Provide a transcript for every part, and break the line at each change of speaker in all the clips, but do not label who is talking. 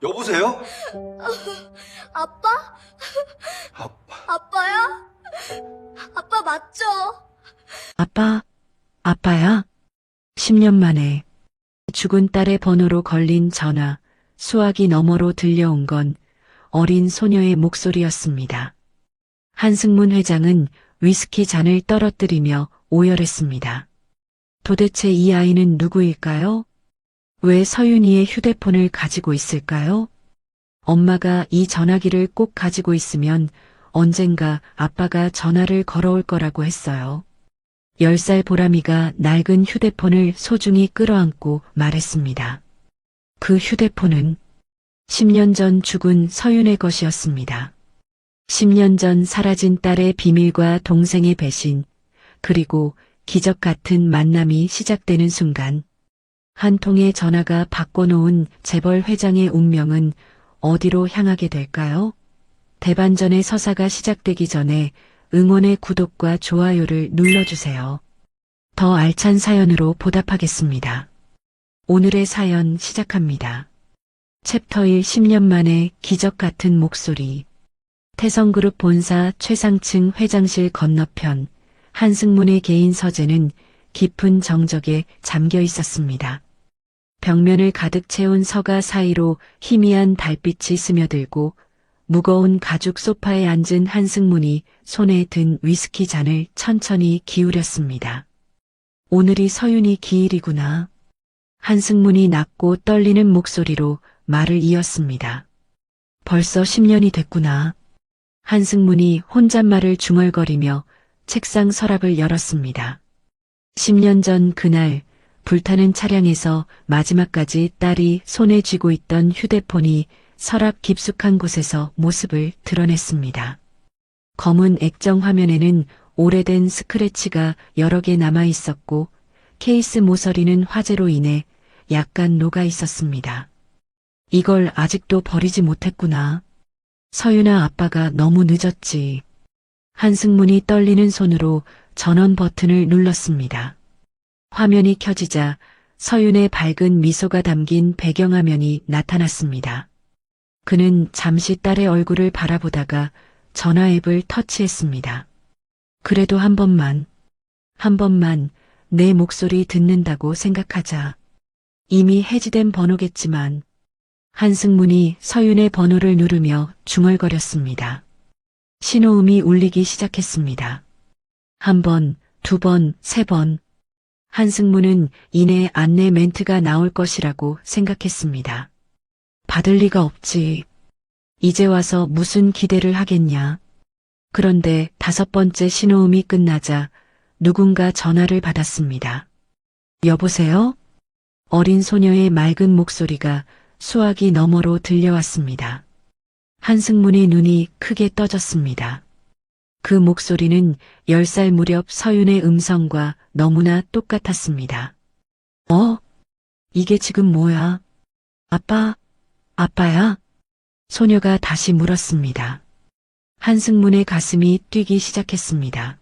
여보세요?
아빠?
아빠.
아빠야? 아빠 맞죠?
아빠야? 10년 만에 죽은 딸의 번호로 걸린 전화, 수화기 너머로 들려온 건 어린 소녀의 목소리였습니다. 한승문 회장은 위스키 잔을 떨어뜨리며 오열했습니다. 도대체 이 아이는 누구일까요? 왜 서윤이의 휴대폰을 가지고 있을까요? 엄마가 이 전화기를 꼭 가지고 있으면 언젠가 아빠가 전화를 걸어올 거라고 했어요. 10살 보람이가 낡은 휴대폰을 소중히 끌어안고 말했습니다. 그 휴대폰은 10년 전 죽은 서윤의 것이었습니다. 10년 전 사라진 딸의 비밀과 동생의 배신, 그리고 기적 같은 만남이 시작되는 순간, 한 통의 전화가 바꿔놓은 재벌 회장의 운명은 어디로 향하게 될까요? 대반전의 서사가 시작되기 전에 응원의 구독과 좋아요를 눌러주세요. 더 알찬 사연으로 보답하겠습니다. 오늘의 사연 시작합니다. 챕터 1 10년 만에 기적 같은 목소리. 태성그룹 본사 최상층 회장실 건너편 한승문의 개인 서재는 깊은 정적에 잠겨 있었습니다. 벽면을 가득 채운 서가 사이로 희미한 달빛이 스며들고 무거운 가죽 소파에 앉은 한승문이 손에 든 위스키 잔을 천천히 기울였습니다. 오늘이 서윤이 기일이구나. 한승문이 낮고 떨리는 목소리로 말을 이었습니다. 벌써 10년이 됐구나. 한승문이 혼잣말을 중얼거리며 책상 서랍을 열었습니다. 10년 전 그날 불타는 차량에서 마지막까지 딸이 손에 쥐고 있던 휴대폰이 서랍 깊숙한 곳에서 모습을 드러냈습니다. 검은 액정 화면에는 오래된 스크래치가 여러 개 남아 있었고 케이스 모서리는 화재로 인해 약간 녹아 있었습니다. 이걸 아직도 버리지 못했구나. 서윤아, 아빠가 너무 늦었지. 한승문이 떨리는 손으로 전원 버튼을 눌렀습니다. 화면이 켜지자 서윤의 밝은 미소가 담긴 배경화면이 나타났습니다. 그는 잠시 딸의 얼굴을 바라보다가 전화 앱을 터치했습니다. 그래도 한 번만 내 목소리 듣는다고 생각하자. 이미 해지된 번호겠지만 한승문이 서윤의 번호를 누르며 중얼거렸습니다. 신호음이 울리기 시작했습니다. 한 번, 두 번, 세 번. 한승문은 이내 안내 멘트가 나올 것이라고 생각했습니다. 받을 리가 없지. 이제 와서 무슨 기대를 하겠냐. 그런데 5번째 신호음이 끝나자 누군가 전화를 받았습니다. 여보세요? 어린 소녀의 맑은 목소리가 수화기 너머로 들려왔습니다. 한승문의 눈이 크게 떠졌습니다. 그 목소리는 10살 무렵 서윤의 음성과 너무나 똑같았습니다. 이게 지금 뭐야? 아빠야? 소녀가 다시 물었습니다. 한승문의 가슴이 뛰기 시작했습니다.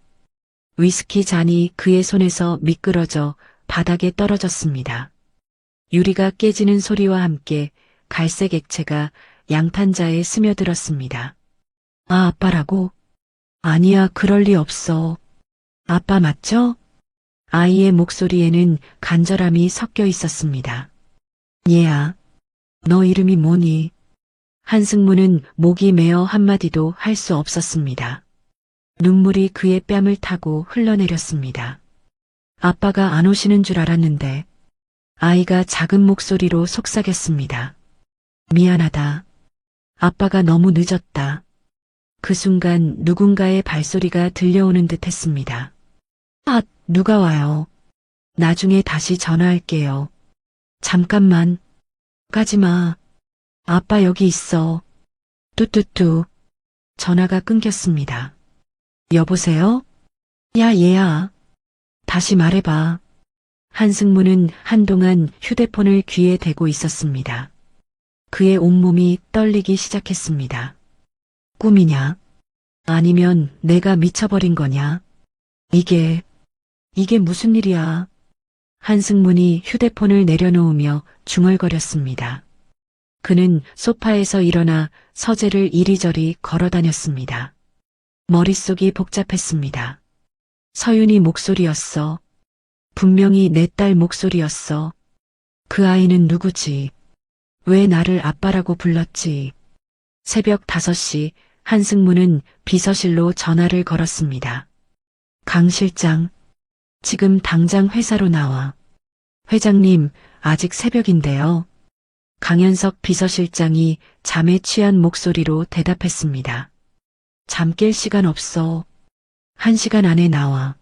위스키 잔이 그의 손에서 미끄러져 바닥에 떨어졌습니다. 유리가 깨지는 소리와 함께 갈색 액체가 양탄자에 스며들었습니다. 아빠라고? 아니야, 그럴 리 없어. 아빠 맞죠? 아이의 목소리에는 간절함이 섞여 있었습니다. 얘야, 너 이름이 뭐니? 한승문은 목이 메어 한마디도 할 수 없었습니다. 눈물이 그의 뺨을 타고 흘러내렸습니다. 아빠가 안 오시는 줄 알았는데. 아이가 작은 목소리로 속삭였습니다. 미안하다. 아빠가 너무 늦었다. 그 순간 누군가의 발소리가 들려오는 듯 했습니다. 누가 와요. 나중에 다시 전화할게요. 잠깐만. 가지마. 아빠 여기 있어. 뚜뚜뚜. 전화가 끊겼습니다. 여보세요? 야, 얘야. 다시 말해봐. 한승문은 한동안 휴대폰을 귀에 대고 있었습니다. 그의 온몸이 떨리기 시작했습니다. 꿈이냐? 아니면 내가 미쳐버린 거냐? 이게 무슨 일이야? 한승문이 휴대폰을 내려놓으며 중얼거렸습니다. 그는 소파에서 일어나 서재를 이리저리 걸어 다녔습니다. 머릿속이 복잡했습니다. 서윤이 목소리였어. 분명히 내 딸 목소리였어. 그 아이는 누구지? 왜 나를 아빠라고 불렀지? 새벽 5시 한승무는 비서실로 전화를 걸었습니다. 강 실장, 지금 당장 회사로 나와. 회장님, 아직 새벽인데요. 강현석 비서실장이 잠에 취한 목소리로 대답했습니다. 잠 깰 시간 없어. 1시간 안에 나와.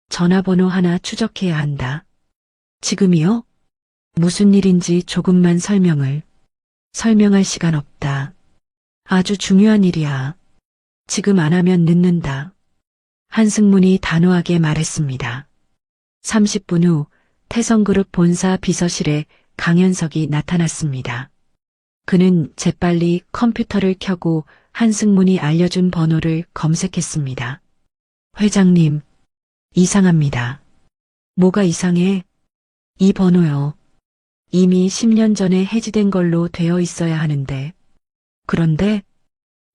전화번호 하나 추적해야 한다. 지금이요? 무슨 일인지 조금만 설명할 시간 없다. 아주 중요한 일이야. 지금 안 하면 늦는다. 한승문이 단호하게 말했습니다. 30분 후 태성그룹 본사 비서실에 강현석이 나타났습니다. 그는 재빨리 컴퓨터를 켜고 한승문이 알려준 번호를 검색했습니다. 회장님, 이상합니다. 뭐가 이상해? 이 번호요. 이미 10년 전에 해지된 걸로 되어 있어야 하는데. 그런데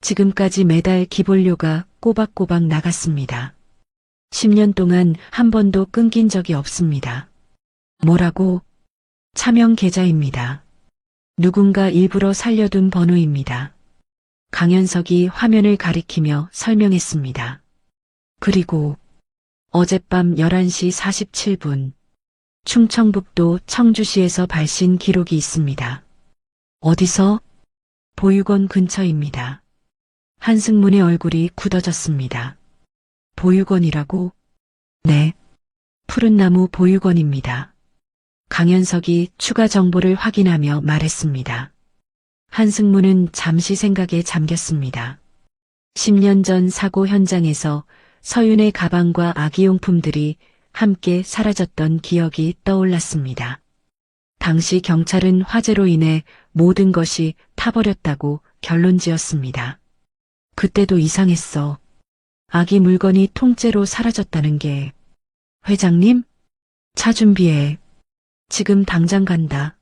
지금까지 매달 기본료가 꼬박꼬박 나갔습니다. 10년 동안 한 번도 끊긴 적이 없습니다. 뭐라고? 차명 계좌입니다. 누군가 일부러 살려둔 번호입니다. 강현석이 화면을 가리키며 설명했습니다. 그리고 어젯밤 11시 47분 충청북도 청주시에서 발신 기록이 있습니다. 어디서? 보육원 근처입니다. 한승문의 얼굴이 굳어졌습니다. 보육원이라고? 네. 푸른나무 보육원입니다. 강현석이 추가 정보를 확인하며 말했습니다. 한승문은 잠시 생각에 잠겼습니다. 10년 전 사고 현장에서 서윤의 가방과 아기용품들이 함께 사라졌던 기억이 떠올랐습니다. 당시 경찰은 화재로 인해 모든 것이 타버렸다고 결론지었습니다. 그때도 이상했어. 아기 물건이 통째로 사라졌다는 게. 회장님? 차 준비해. 지금 당장 간다.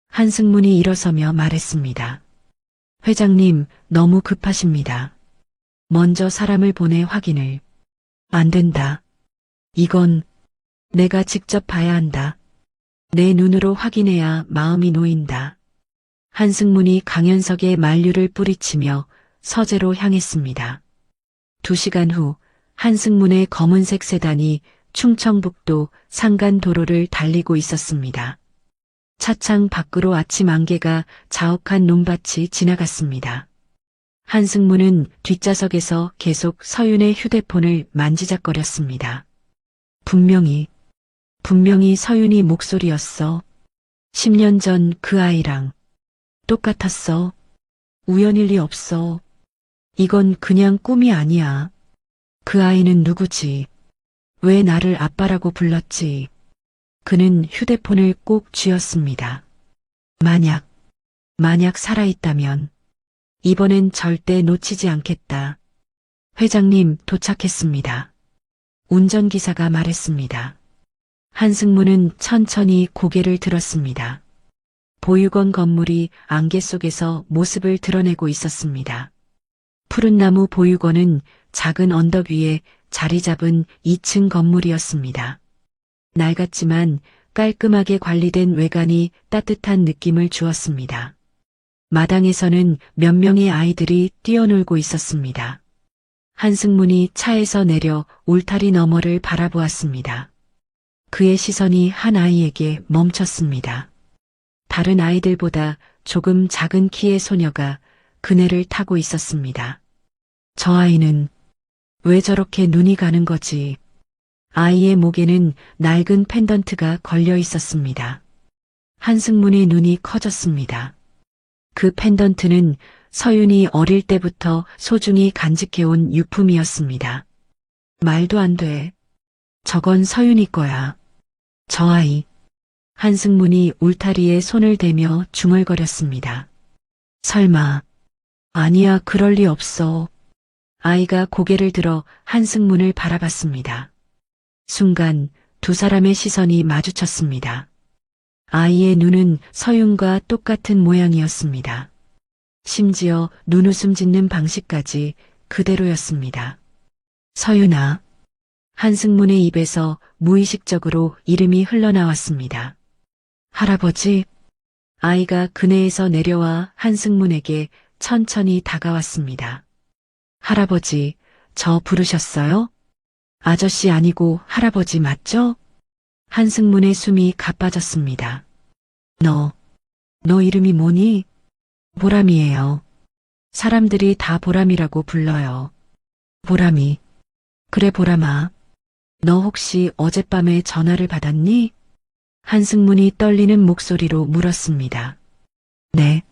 한승문이 일어서며 말했습니다. 회장님, 너무 급하십니다. 먼저 사람을 보내 확인을. 안 된다. 이건 내가 직접 봐야 한다. 내 눈으로 확인해야 마음이 놓인다. 한승문이 강현석의 만류를 뿌리치며 서재로 향했습니다. 2시간 후 한승문의 검은색 세단이 충청북도 산간도로를 달리고 있었습니다. 차창 밖으로 아침 안개가 자욱한 논밭이 지나갔습니다. 한승문은 뒷좌석에서 계속 서윤의 휴대폰을 만지작거렸습니다. 분명히 서윤이 목소리였어. 10년 전 그 아이랑 똑같았어. 우연일 리 없어. 이건 그냥 꿈이 아니야. 그 아이는 누구지? 왜 나를 아빠라고 불렀지? 그는 휴대폰을 꼭 쥐었습니다. 만약 살아있다면 이번엔 절대 놓치지 않겠다. 회장님, 도착했습니다. 운전기사가 말했습니다. 한승문은 천천히 고개를 들었습니다. 보육원 건물이 안개 속에서 모습을 드러내고 있었습니다. 푸른나무 보육원은 작은 언덕 위에 자리 잡은 2층 건물이었습니다. 낡았지만 깔끔하게 관리된 외관이 따뜻한 느낌을 주었습니다. 마당에서는 몇 명의 아이들이 뛰어놀고 있었습니다. 한승문이 차에서 내려 울타리 너머를 바라보았습니다. 그의 시선이 한 아이에게 멈췄습니다. 다른 아이들보다 조금 작은 키의 소녀가 그네를 타고 있었습니다. 저 아이는 왜 저렇게 눈이 가는 거지? 아이의 목에는 낡은 펜던트가 걸려 있었습니다. 한승문의 눈이 커졌습니다. 그 펜던트는 서윤이 어릴 때부터 소중히 간직해온 유품이었습니다. 말도 안 돼. 저건 서윤이 거야. 저 아이. 한승문이 울타리에 손을 대며 중얼거렸습니다. 설마. 아니야, 그럴 리 없어. 아이가 고개를 들어 한승문을 바라봤습니다. 순간 두 사람의 시선이 마주쳤습니다. 아이의 눈은 서윤과 똑같은 모양이었습니다. 심지어 눈웃음 짓는 방식까지 그대로였습니다. 서윤아. 한승문의 입에서 무의식적으로 이름이 흘러나왔습니다. 할아버지. 아이가 그네에서 내려와 한승문에게 천천히 다가왔습니다. 할아버지, 저 부르셨어요? 아저씨 아니고 할아버지 맞죠? 한승문의 숨이 가빠졌습니다. 너 이름이 뭐니? 보람이에요. 사람들이 다 보람이라고 불러요. 보람이. 그래 보람아. 너 혹시 어젯밤에 전화를 받았니? 한승문이 떨리는 목소리로 물었습니다. 네.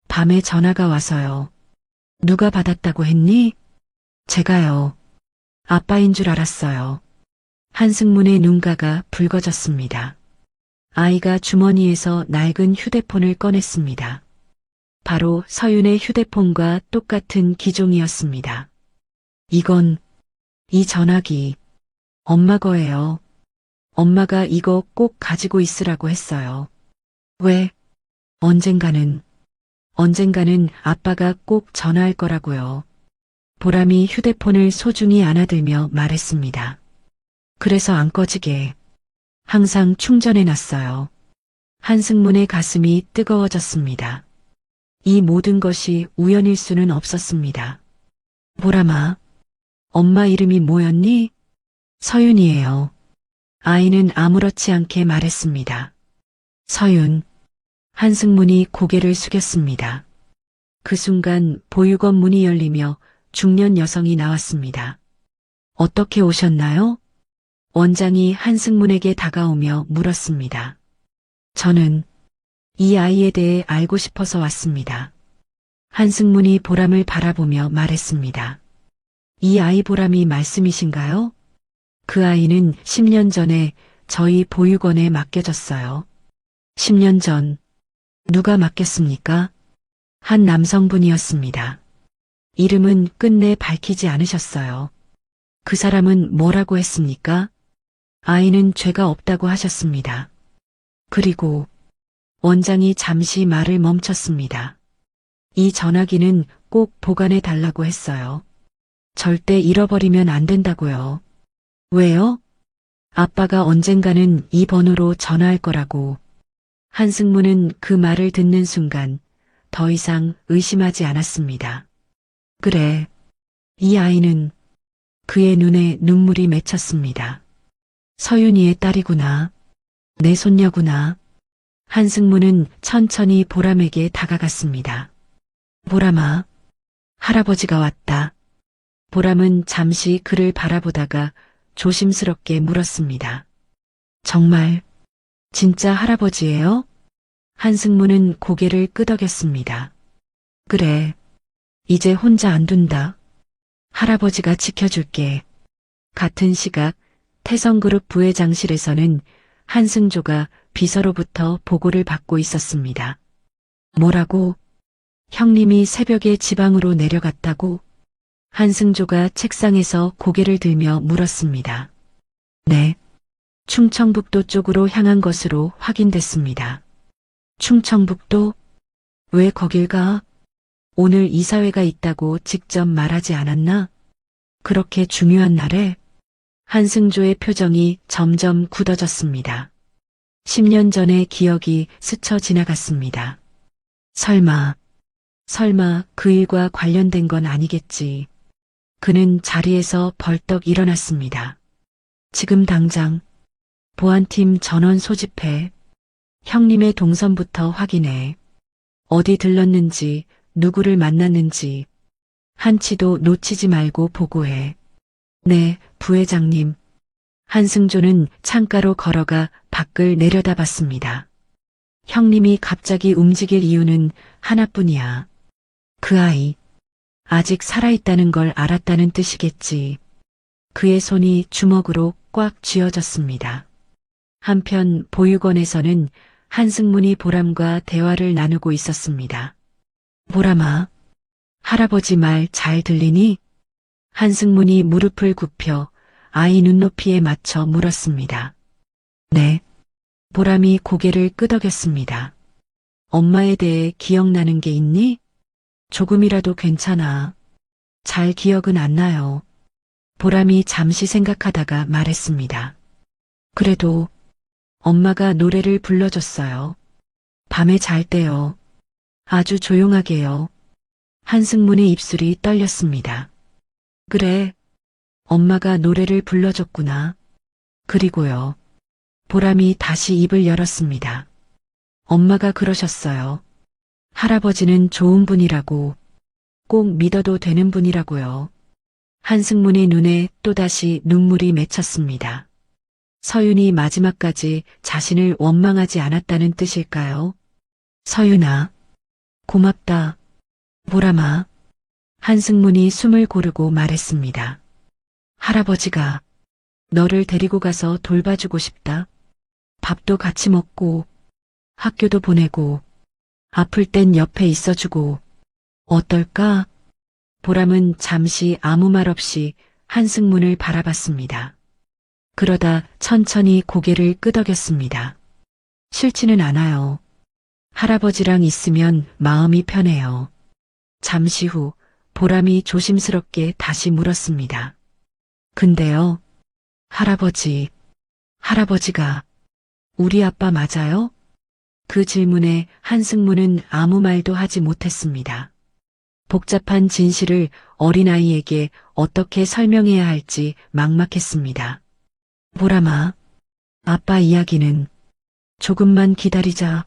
밤에 전화가 와서요. 누가 받았다고 했니? 제가요. 아빠인 줄 알았어요. 한승문의 눈가가 붉어졌습니다. 아이가 주머니에서 낡은 휴대폰을 꺼냈습니다. 바로 서윤의 휴대폰과 똑같은 기종이었습니다. 이 전화기, 엄마 거예요. 엄마가 이거 꼭 가지고 있으라고 했어요. 왜? 언젠가는 아빠가 꼭 전화할 거라고요. 보람이 휴대폰을 소중히 안아들며 말했습니다. 그래서 안 꺼지게 항상 충전해 놨어요. 한승문의 가슴이 뜨거워졌습니다. 이 모든 것이 우연일 수는 없었습니다. 보람아, 엄마 이름이 뭐였니? 서윤이에요. 아이는 아무렇지 않게 말했습니다. 서윤. 한승문이 고개를 숙였습니다. 그 순간 보육원 문이 열리며 중년 여성이 나왔습니다. 어떻게 오셨나요? 원장이 한승문에게 다가오며 물었습니다. 저는 이 아이에 대해 알고 싶어서 왔습니다. 한승문이 보람을 바라보며 말했습니다. 이 아이 보람이 말씀이신가요? 그 아이는 10년 전에 저희 보육원에 맡겨졌어요. 10년 전 누가 맡겼습니까? 한 남성분이었습니다. 이름은 끝내 밝히지 않으셨어요. 그 사람은 뭐라고 했습니까? 아이는 죄가 없다고 하셨습니다. 그리고 원장이 잠시 말을 멈췄습니다. 이 전화기는 꼭 보관해 달라고 했어요. 절대 잃어버리면 안 된다고요. 왜요? 아빠가 언젠가는 이 번호로 전화할 거라고. 한승문은 그 말을 듣는 순간 더 이상 의심하지 않았습니다. 그래, 이 아이는 그의 눈에 눈물이 맺혔습니다. 서윤이의 딸이구나. 내 손녀구나. 한승문은 천천히 보람에게 다가갔습니다. 보람아, 할아버지가 왔다. 보람은 잠시 그를 바라보다가 조심스럽게 물었습니다. 정말, 진짜 할아버지예요? 한승문은 고개를 끄덕였습니다. 그래, 이제 혼자 안 둔다. 할아버지가 지켜줄게. 같은 시각 태성그룹 부회장실에서는 한승조가 비서로부터 보고를 받고 있었습니다. 뭐라고? 형님이 새벽에 지방으로 내려갔다고? 한승조가 책상에서 고개를 들며 물었습니다. 네. 충청북도 쪽으로 향한 것으로 확인됐습니다. 충청북도? 왜 거길 가? 오늘 이사회가 있다고 직접 말하지 않았나? 그렇게 중요한 날에? 한승조의 표정이 점점 굳어졌습니다. 10년 전의 기억이 스쳐 지나갔습니다. 설마 그 일과 관련된 건 아니겠지. 그는 자리에서 벌떡 일어났습니다. 지금 당장 보안팀 전원 소집해. 형님의 동선부터 확인해. 어디 들렀는지, 누구를 만났는지 한치도 놓치지 말고 보고해. 네, 부회장님. 한승조는 창가로 걸어가 밖을 내려다봤습니다. 형님이 갑자기 움직일 이유는 하나뿐이야. 그 아이, 아직 살아있다는 걸 알았다는 뜻이겠지. 그의 손이 주먹으로 꽉 쥐어졌습니다. 한편 보육원에서는 한승문이 보람과 대화를 나누고 있었습니다. 보람아, 할아버지 말 잘 들리니? 한승문이 무릎을 굽혀 아이 눈높이에 맞춰 물었습니다. 네. 보람이 고개를 끄덕였습니다. 엄마에 대해 기억나는 게 있니? 조금이라도 괜찮아. 잘 기억은 안 나요. 보람이 잠시 생각하다가 말했습니다. 그래도 엄마가 노래를 불러줬어요. 밤에 잘 때요. 아주 조용하게요. 한승문의 입술이 떨렸습니다. 그래, 엄마가 노래를 불러줬구나. 그리고요. 보람이 다시 입을 열었습니다. 엄마가 그러셨어요. 할아버지는 좋은 분이라고, 꼭 믿어도 되는 분이라고요. 한승문의 눈에 또다시 눈물이 맺혔습니다. 서윤이 마지막까지 자신을 원망하지 않았다는 뜻일까요? 서윤아, 고맙다. 보람아. 한승문이 숨을 고르고 말했습니다. 할아버지가 너를 데리고 가서 돌봐주고 싶다. 밥도 같이 먹고, 학교도 보내고, 아플 땐 옆에 있어주고, 어떨까? 보람은 잠시 아무 말 없이 한승문을 바라봤습니다. 그러다 천천히 고개를 끄덕였습니다. 싫지는 않아요. 할아버지랑 있으면 마음이 편해요. 잠시 후 보람이 조심스럽게 다시 물었습니다. 근데요, 할아버지가 우리 아빠 맞아요? 그 질문에 한승문은 아무 말도 하지 못했습니다. 복잡한 진실을 어린아이에게 어떻게 설명해야 할지 막막했습니다. 보람아, 아빠 이야기는 조금만 기다리자.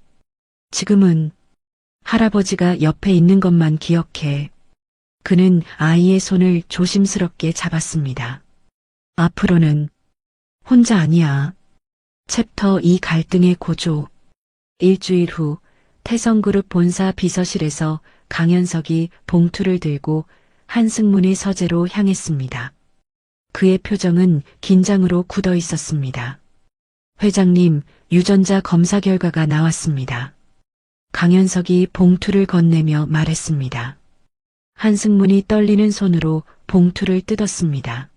지금은 할아버지가 옆에 있는 것만 기억해. 그는 아이의 손을 조심스럽게 잡았습니다. 앞으로는 혼자 아니야. 챕터 2 갈등의 고조. 일주일 후 태성그룹 본사 비서실에서 강현석이 봉투를 들고 한승문의 서재로 향했습니다. 그의 표정은 긴장으로 굳어 있었습니다. 회장님, 유전자 검사 결과가 나왔습니다. 강현석이 봉투를 건네며 말했습니다. 한승문이 떨리는 손으로 봉투를 뜯었습니다.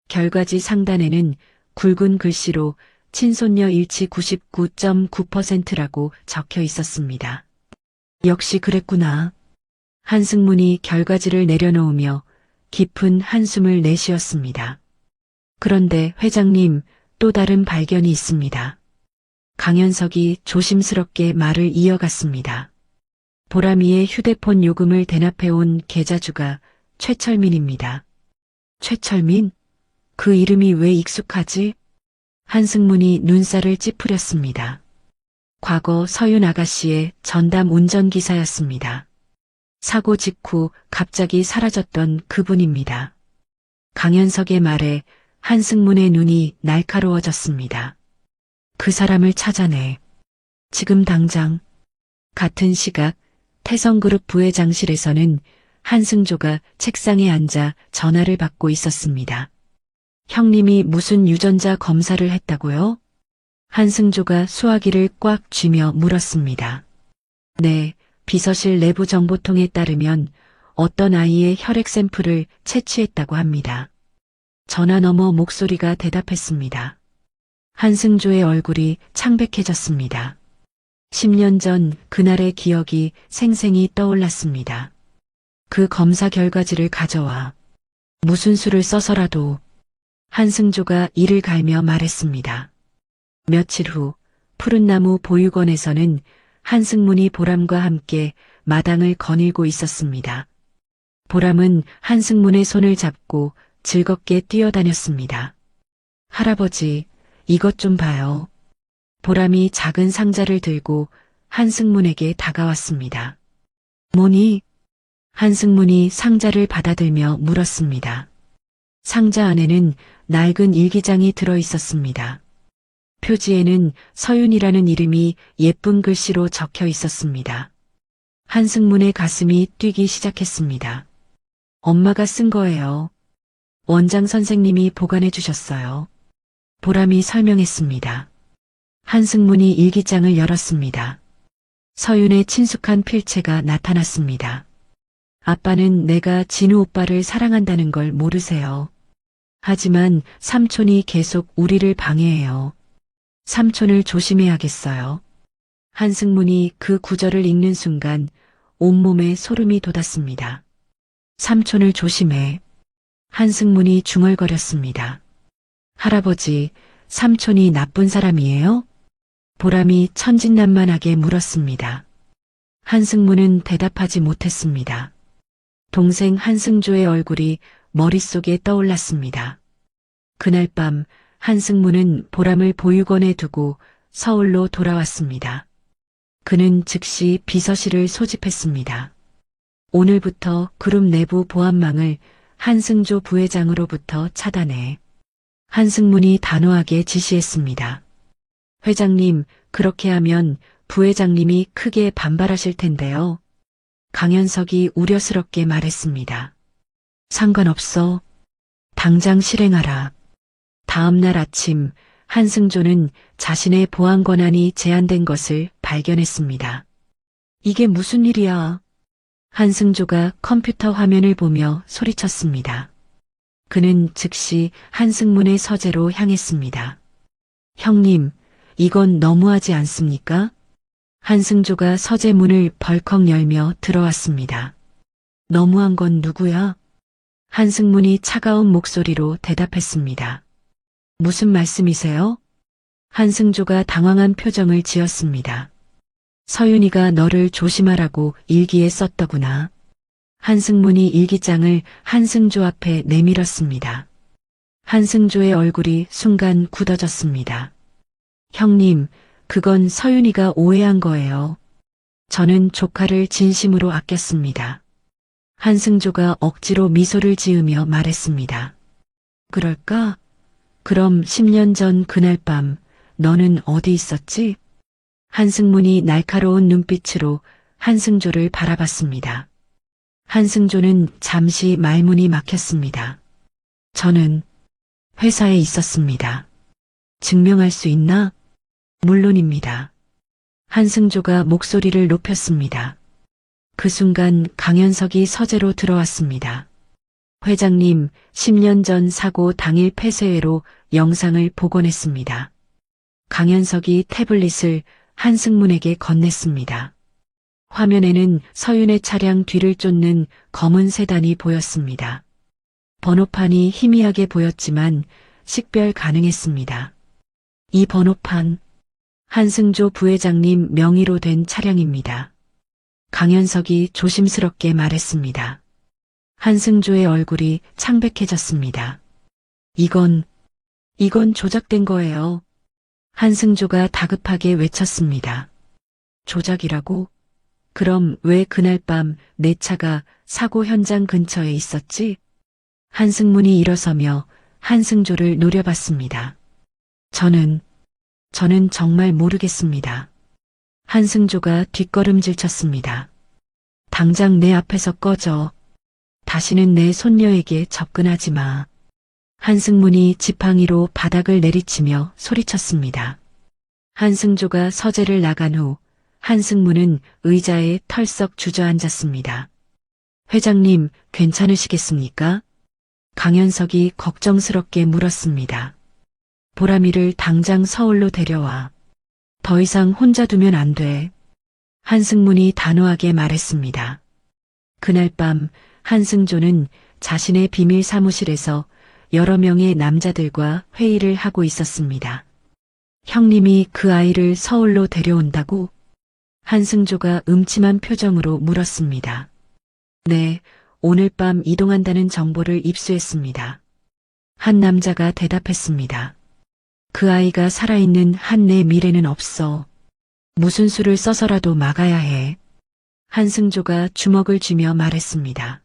결과지 상단에는 굵은 글씨로 친손녀 일치 99.9%라고 적혀 있었습니다. 역시 그랬구나. 한승문이 결과지를 내려놓으며 깊은 한숨을 내쉬었습니다. 그런데 회장님, 또 다른 발견이 있습니다. 강현석이 조심스럽게 말을 이어갔습니다. 보람이의 휴대폰 요금을 대납해온 계좌주가 최철민입니다. 최철민? 그 이름이 왜 익숙하지? 한승문이 눈살을 찌푸렸습니다. 과거 서윤 아가씨의 전담 운전기사였습니다. 사고 직후 갑자기 사라졌던 그분입니다. 강현석의 말에 한승문의 눈이 날카로워졌습니다. 그 사람을 찾아내. 지금 당장. 같은 시각 태성그룹 부회장실에서는 한승조가 책상에 앉아 전화를 받고 있었습니다. 형님이 무슨 유전자 검사를 했다고요? 한승조가 수화기를 꽉 쥐며 물었습니다. 네, 비서실 내부 정보통에 따르면 어떤 아이의 혈액 샘플을 채취했다고 합니다. 전화 너머 목소리가 대답했습니다. 한승조의 얼굴이 창백해졌습니다. 10년 전 그날의 기억이 생생히 떠올랐습니다. 그 검사 결과지를 가져와. 무슨 수를 써서라도. 한승조가 이를 갈며 말했습니다. 며칠 후 푸른나무 보육원에서는 한승문이 보람과 함께 마당을 거닐고 있었습니다. 보람은 한승문의 손을 잡고 즐겁게 뛰어다녔습니다. 할아버지, 이것 좀 봐요. 보람이 작은 상자를 들고 한승문에게 다가왔습니다. 뭐니? 한승문이 상자를 받아들며 물었습니다. 상자 안에는 낡은 일기장이 들어 있었습니다. 표지에는 서윤이라는 이름이 예쁜 글씨로 적혀 있었습니다. 한승문의 가슴이 뛰기 시작했습니다. 엄마가 쓴 거예요. 원장 선생님이 보관해 주셨어요. 보람이 설명했습니다. 한승문이 일기장을 열었습니다. 서윤의 친숙한 필체가 나타났습니다. 아빠는 내가 진우 오빠를 사랑한다는 걸 모르세요. 하지만 삼촌이 계속 우리를 방해해요. 삼촌을 조심해야겠어요. 한승문이 그 구절을 읽는 순간 온몸에 소름이 돋았습니다. 삼촌을 조심해. 한승문이 중얼거렸습니다. 할아버지, 삼촌이 나쁜 사람이에요? 보람이 천진난만하게 물었습니다. 한승문은 대답하지 못했습니다. 동생 한승조의 얼굴이 머릿속에 떠올랐습니다. 그날 밤 한승문은 보람을 보육원에 두고 서울로 돌아왔습니다. 그는 즉시 비서실을 소집했습니다. 오늘부터 그룹 내부 보안망을 한승조 부회장으로부터 차단해. 한승문이 단호하게 지시했습니다. 회장님, 그렇게 하면 부회장님이 크게 반발하실 텐데요. 강현석이 우려스럽게 말했습니다. 상관없어. 당장 실행하라. 다음 날 아침 한승조는 자신의 보안 권한이 제한된 것을 발견했습니다. 이게 무슨 일이야? 한승조가 컴퓨터 화면을 보며 소리쳤습니다. 그는 즉시 한승문의 서재로 향했습니다. 형님, 이건 너무하지 않습니까? 한승조가 서재 문을 벌컥 열며 들어왔습니다. 너무한 건 누구야? 한승문이 차가운 목소리로 대답했습니다. 무슨 말씀이세요? 한승조가 당황한 표정을 지었습니다. 서윤이가 너를 조심하라고 일기에 썼더구나. 한승문이 일기장을 한승조 앞에 내밀었습니다. 한승조의 얼굴이 순간 굳어졌습니다. 형님, 그건 서윤이가 오해한 거예요. 저는 조카를 진심으로 아꼈습니다. 한승조가 억지로 미소를 지으며 말했습니다. 그럴까? 그럼 10년 전 그날 밤 너는 어디 있었지? 한승문이 날카로운 눈빛으로 한승조를 바라봤습니다. 한승조는 잠시 말문이 막혔습니다. 저는 회사에 있었습니다. 증명할 수 있나? 물론입니다. 한승조가 목소리를 높였습니다. 그 순간 강현석이 서재로 들어왔습니다. 회장님, 10년 전 사고 당일 폐쇄회로 영상을 복원했습니다. 강현석이 태블릿을 한승문에게 건넸습니다. 화면에는 서윤의 차량 뒤를 쫓는 검은 세단이 보였습니다. 번호판이 희미하게 보였지만 식별 가능했습니다. 이 번호판, 한승조 부회장님 명의로 된 차량입니다. 강현석이 조심스럽게 말했습니다. 한승조의 얼굴이 창백해졌습니다. 이건 조작된 거예요. 한승조가 다급하게 외쳤습니다. 조작이라고? 그럼 왜 그날 밤 내 차가 사고 현장 근처에 있었지? 한승문이 일어서며 한승조를 노려봤습니다. 저는 정말 모르겠습니다. 한승조가 뒷걸음질 쳤습니다. 당장 내 앞에서 꺼져. 다시는 내 손녀에게 접근하지 마. 한승문이 지팡이로 바닥을 내리치며 소리쳤습니다. 한승조가 서재를 나간 후 한승문은 의자에 털썩 주저앉았습니다. 회장님, 괜찮으시겠습니까? 강현석이 걱정스럽게 물었습니다. 보람이를 당장 서울로 데려와. 더 이상 혼자 두면 안 돼. 한승문이 단호하게 말했습니다. 그날 밤 한승조는 자신의 비밀 사무실에서 여러 명의 남자들과 회의를 하고 있었습니다. 형님이 그 아이를 서울로 데려온다고? 한승조가 음침한 표정으로 물었습니다. 네, 오늘 밤 이동한다는 정보를 입수했습니다. 한 남자가 대답했습니다. 그 아이가 살아있는 한 내 미래는 없어. 무슨 수를 써서라도 막아야 해. 한승조가 주먹을 쥐며 말했습니다.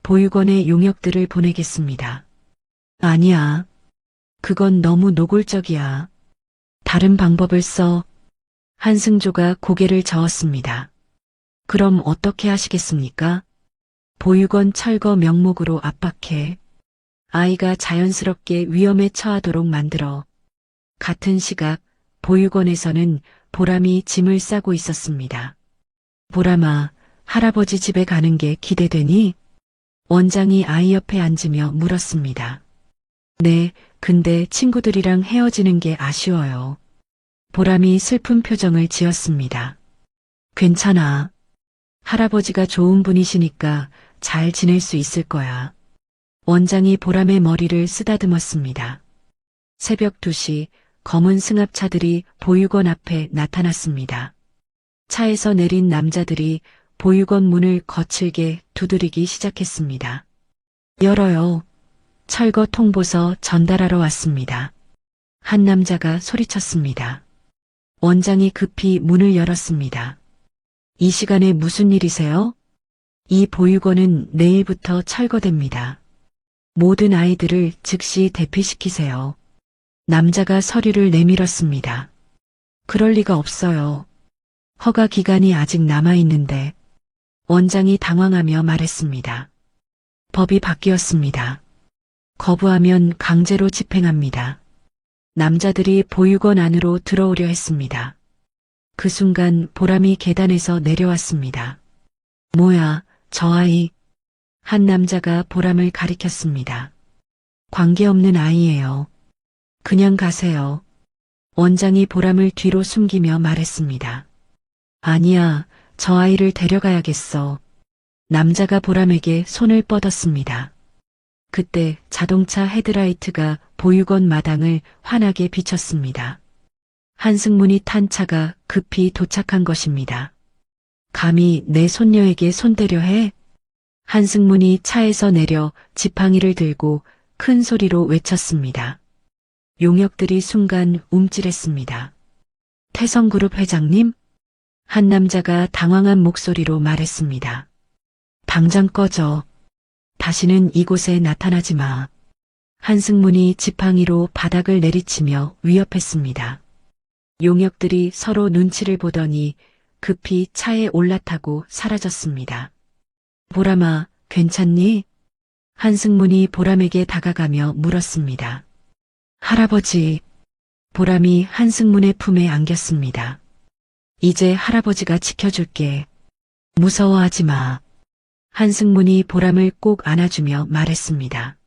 보육원에 용역들을 보내겠습니다. 아니야. 그건 너무 노골적이야. 다른 방법을 써. 한승조가 고개를 저었습니다. 그럼 어떻게 하시겠습니까? 보육원 철거 명목으로 압박해. 아이가 자연스럽게 위험에 처하도록 만들어. 같은 시각 보육원에서는 보람이 짐을 싸고 있었습니다. 보람아, 할아버지 집에 가는 게 기대되니? 원장이 아이 옆에 앉으며 물었습니다. 네, 근데 친구들이랑 헤어지는 게 아쉬워요. 보람이 슬픈 표정을 지었습니다. 괜찮아. 할아버지가 좋은 분이시니까 잘 지낼 수 있을 거야. 원장이 보람의 머리를 쓰다듬었습니다. 새벽 2시 검은 승합차들이 보육원 앞에 나타났습니다. 차에서 내린 남자들이 보육원 문을 거칠게 두드리기 시작했습니다. 열어요. 철거 통보서 전달하러 왔습니다. 한 남자가 소리쳤습니다. 원장이 급히 문을 열었습니다. 이 시간에 무슨 일이세요? 이 보육원은 내일부터 철거됩니다. 모든 아이들을 즉시 대피시키세요. 남자가 서류를 내밀었습니다. 그럴 리가 없어요. 허가 기간이 아직 남아있는데. 원장이 당황하며 말했습니다. 법이 바뀌었습니다. 거부하면 강제로 집행합니다. 남자들이 보육원 안으로 들어오려 했습니다. 그 순간 보람이 계단에서 내려왔습니다. 뭐야, 저 아이. 한 남자가 보람을 가리켰습니다. 관계없는 아이예요. 그냥 가세요. 원장이 보람을 뒤로 숨기며 말했습니다. 아니야, 저 아이를 데려가야겠어. 남자가 보람에게 손을 뻗었습니다. 그때 자동차 헤드라이트가 보육원 마당을 환하게 비췄습니다. 한승문이 탄 차가 급히 도착한 것입니다. 감히 내 손녀에게 손대려 해? 한승문이 차에서 내려 지팡이를 들고 큰 소리로 외쳤습니다. 용역들이 순간 움찔했습니다. 태성그룹 회장님? 한 남자가 당황한 목소리로 말했습니다. 당장 꺼져. 다시는 이곳에 나타나지 마. 한승문이 지팡이로 바닥을 내리치며 위협했습니다. 용역들이 서로 눈치를 보더니 급히 차에 올라타고 사라졌습니다. 보람아, 괜찮니? 한승문이 보람에게 다가가며 물었습니다. 할아버지. 보람이 한승문의 품에 안겼습니다. 이제 할아버지가 지켜줄게. 무서워하지 마. 한승문이 보람을 꼭 안아주며 말했습니다.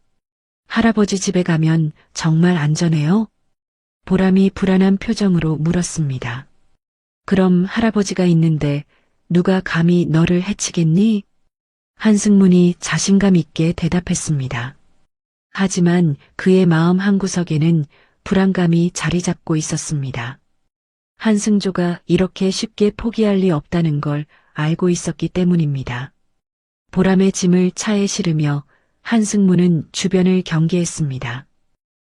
할아버지 집에 가면 정말 안전해요? 보람이 불안한 표정으로 물었습니다. 그럼 할아버지가 있는데 누가 감히 너를 해치겠니? 한승문이 자신감 있게 대답했습니다. 하지만 그의 마음 한구석에는 불안감이 자리 잡고 있었습니다. 한승조가 이렇게 쉽게 포기할 리 없다는 걸 알고 있었기 때문입니다. 보람의 짐을 차에 실으며 한승문은 주변을 경계했습니다.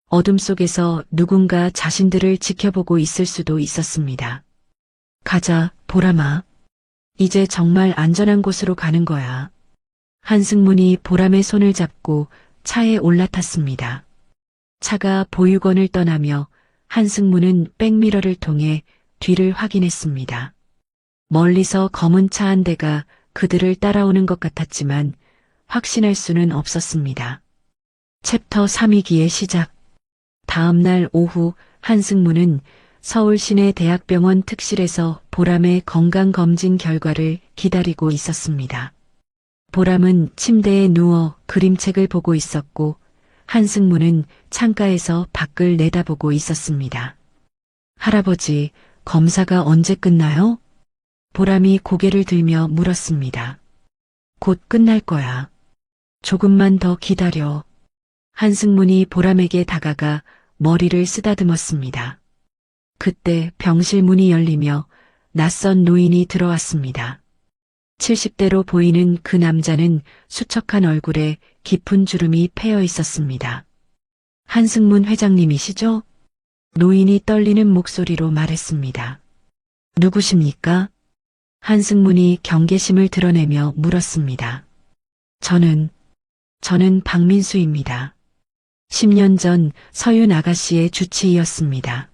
어둠 속에서 누군가 자신들을 지켜보고 있을 수도 있었습니다. 가자, 보람아. 이제 정말 안전한 곳으로 가는 거야. 한승문이 보람의 손을 잡고 차에 올라탔습니다. 차가 보육원을 떠나며 한승문은 백미러를 통해 뒤를 확인했습니다. 멀리서 검은 차 한 대가 그들을 따라오는 것 같았지만 확신할 수는 없었습니다. 챕터 3위기의 시작. 다음 날 오후 한승문은 서울 시내대학병원 특실에서 보람의 건강검진 결과를 기다리고 있었습니다. 보람은 침대에 누워 그림책을 보고 있었고 한승문은 창가에서 밖을 내다보고 있었습니다. 할아버지, 검사가 언제 끝나요? 보람이 고개를 들며 물었습니다. 곧 끝날 거야. 조금만 더 기다려. 한승문이 보람에게 다가가 머리를 쓰다듬었습니다. 그때 병실 문이 열리며 낯선 노인이 들어왔습니다. 70대로 보이는 그 남자는 수척한 얼굴에 깊은 주름이 패여 있었습니다. 한승문 회장님이시죠? 노인이 떨리는 목소리로 말했습니다. 누구십니까? 한승문이 경계심을 드러내며 물었습니다. 저는 박민수입니다. 10년 전 서윤 아가씨의 주치의였습니다.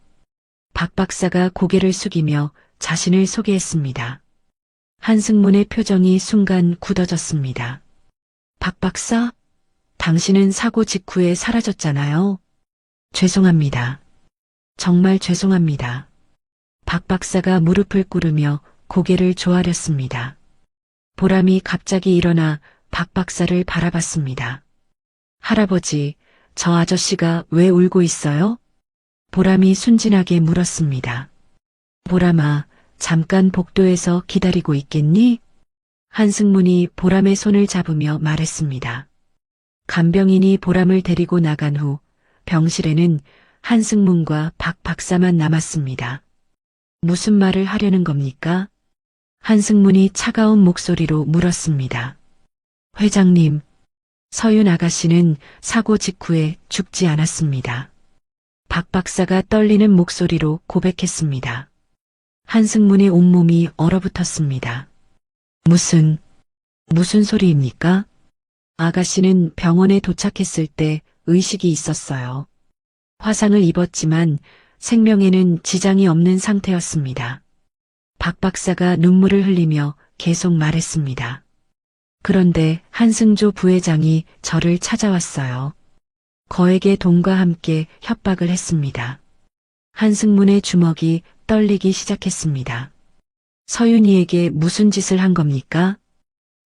박 박사가 고개를 숙이며 자신을 소개했습니다. 한승문의 표정이 순간 굳어졌습니다. 박 박사? 당신은 사고 직후에 사라졌잖아요. 죄송합니다. 정말 죄송합니다. 박 박사가 무릎을 꿇으며 고개를 조아렸습니다. 보람이 갑자기 일어나 박 박사를 바라봤습니다. 할아버지, 저 아저씨가 왜 울고 있어요? 보람이 순진하게 물었습니다. 보람아, 잠깐 복도에서 기다리고 있겠니? 한승문이 보람의 손을 잡으며 말했습니다. 간병인이 보람을 데리고 나간 후 병실에는 한승문과 박 박사만 남았습니다. 무슨 말을 하려는 겁니까? 한승문이 차가운 목소리로 물었습니다. 회장님, 서윤 아가씨는 사고 직후에 죽지 않았습니다. 박 박사가 떨리는 목소리로 고백했습니다. 한승문의 온몸이 얼어붙었습니다. 무슨 소리입니까? 아가씨는 병원에 도착했을 때 의식이 있었어요. 화상을 입었지만 생명에는 지장이 없는 상태였습니다. 박 박사가 눈물을 흘리며 계속 말했습니다. 그런데 한승조 부회장이 저를 찾아왔어요. 거액의 돈과 함께 협박을 했습니다. 한승문의 주먹이 떨리기 시작했습니다. 서윤이에게 무슨 짓을 한 겁니까?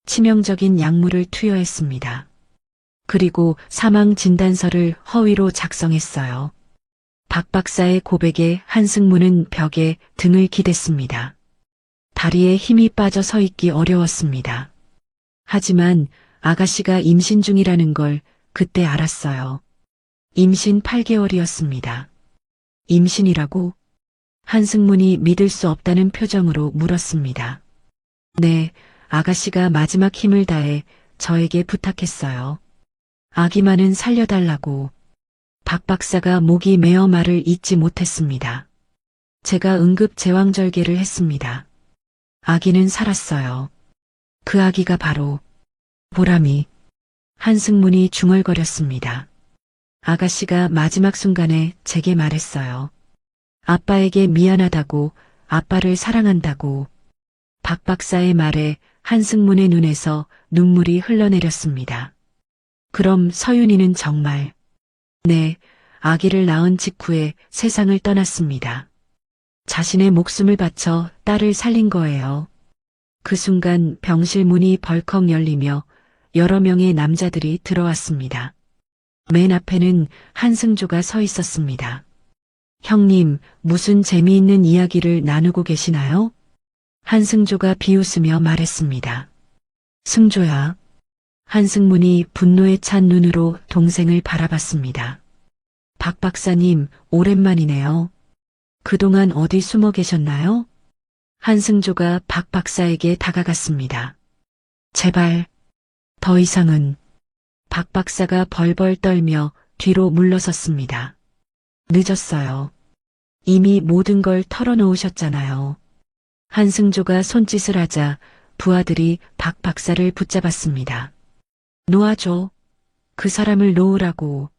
치명적인 약물을 투여했습니다. 그리고 사망 진단서를 허위로 작성했어요. 박 박사의 고백에 한승문은 벽에 등을 기댔습니다. 다리에 힘이 빠져 서 있기 어려웠습니다. 하지만 아가씨가 임신 중이라는 걸 그때 알았어요. 임신 8개월이었습니다. 임신이라고? 한승문이 믿을 수 없다는 표정으로 물었습니다. 네, 아가씨가 마지막 힘을 다해 저에게 부탁했어요. 아기만은 살려달라고. 박 박사가 목이 메어 말을 잇지 못했습니다. 제가 응급 제왕절개를 했습니다. 아기는 살았어요. 그 아기가 바로 보람이. 한승문이 중얼거렸습니다. 아가씨가 마지막 순간에 제게 말했어요. 아빠에게 미안하다고, 아빠를 사랑한다고. 박 박사의 말에 한승문의 눈에서 눈물이 흘러내렸습니다. 그럼 서윤이는 정말, 네, 아기를 낳은 직후에 세상을 떠났습니다. 자신의 목숨을 바쳐 딸을 살린 거예요. 그 순간 병실 문이 벌컥 열리며 여러 명의 남자들이 들어왔습니다. 맨 앞에는 한승조가 서 있었습니다. 형님, 무슨 재미있는 이야기를 나누고 계시나요? 한승조가 비웃으며 말했습니다. 승조야. 한승문이 분노에 찬 눈으로 동생을 바라봤습니다. 박 박사님, 오랜만이네요. 그동안 어디 숨어 계셨나요? 한승조가 박 박사에게 다가갔습니다. 제발, 더 이상은. 박 박사가 벌벌 떨며 뒤로 물러섰습니다. 늦었어요. 이미 모든 걸 털어놓으셨잖아요. 한승조가 손짓을 하자 부하들이 박 박사를 붙잡았습니다. 놓아줘. 그 사람을 놓으라고.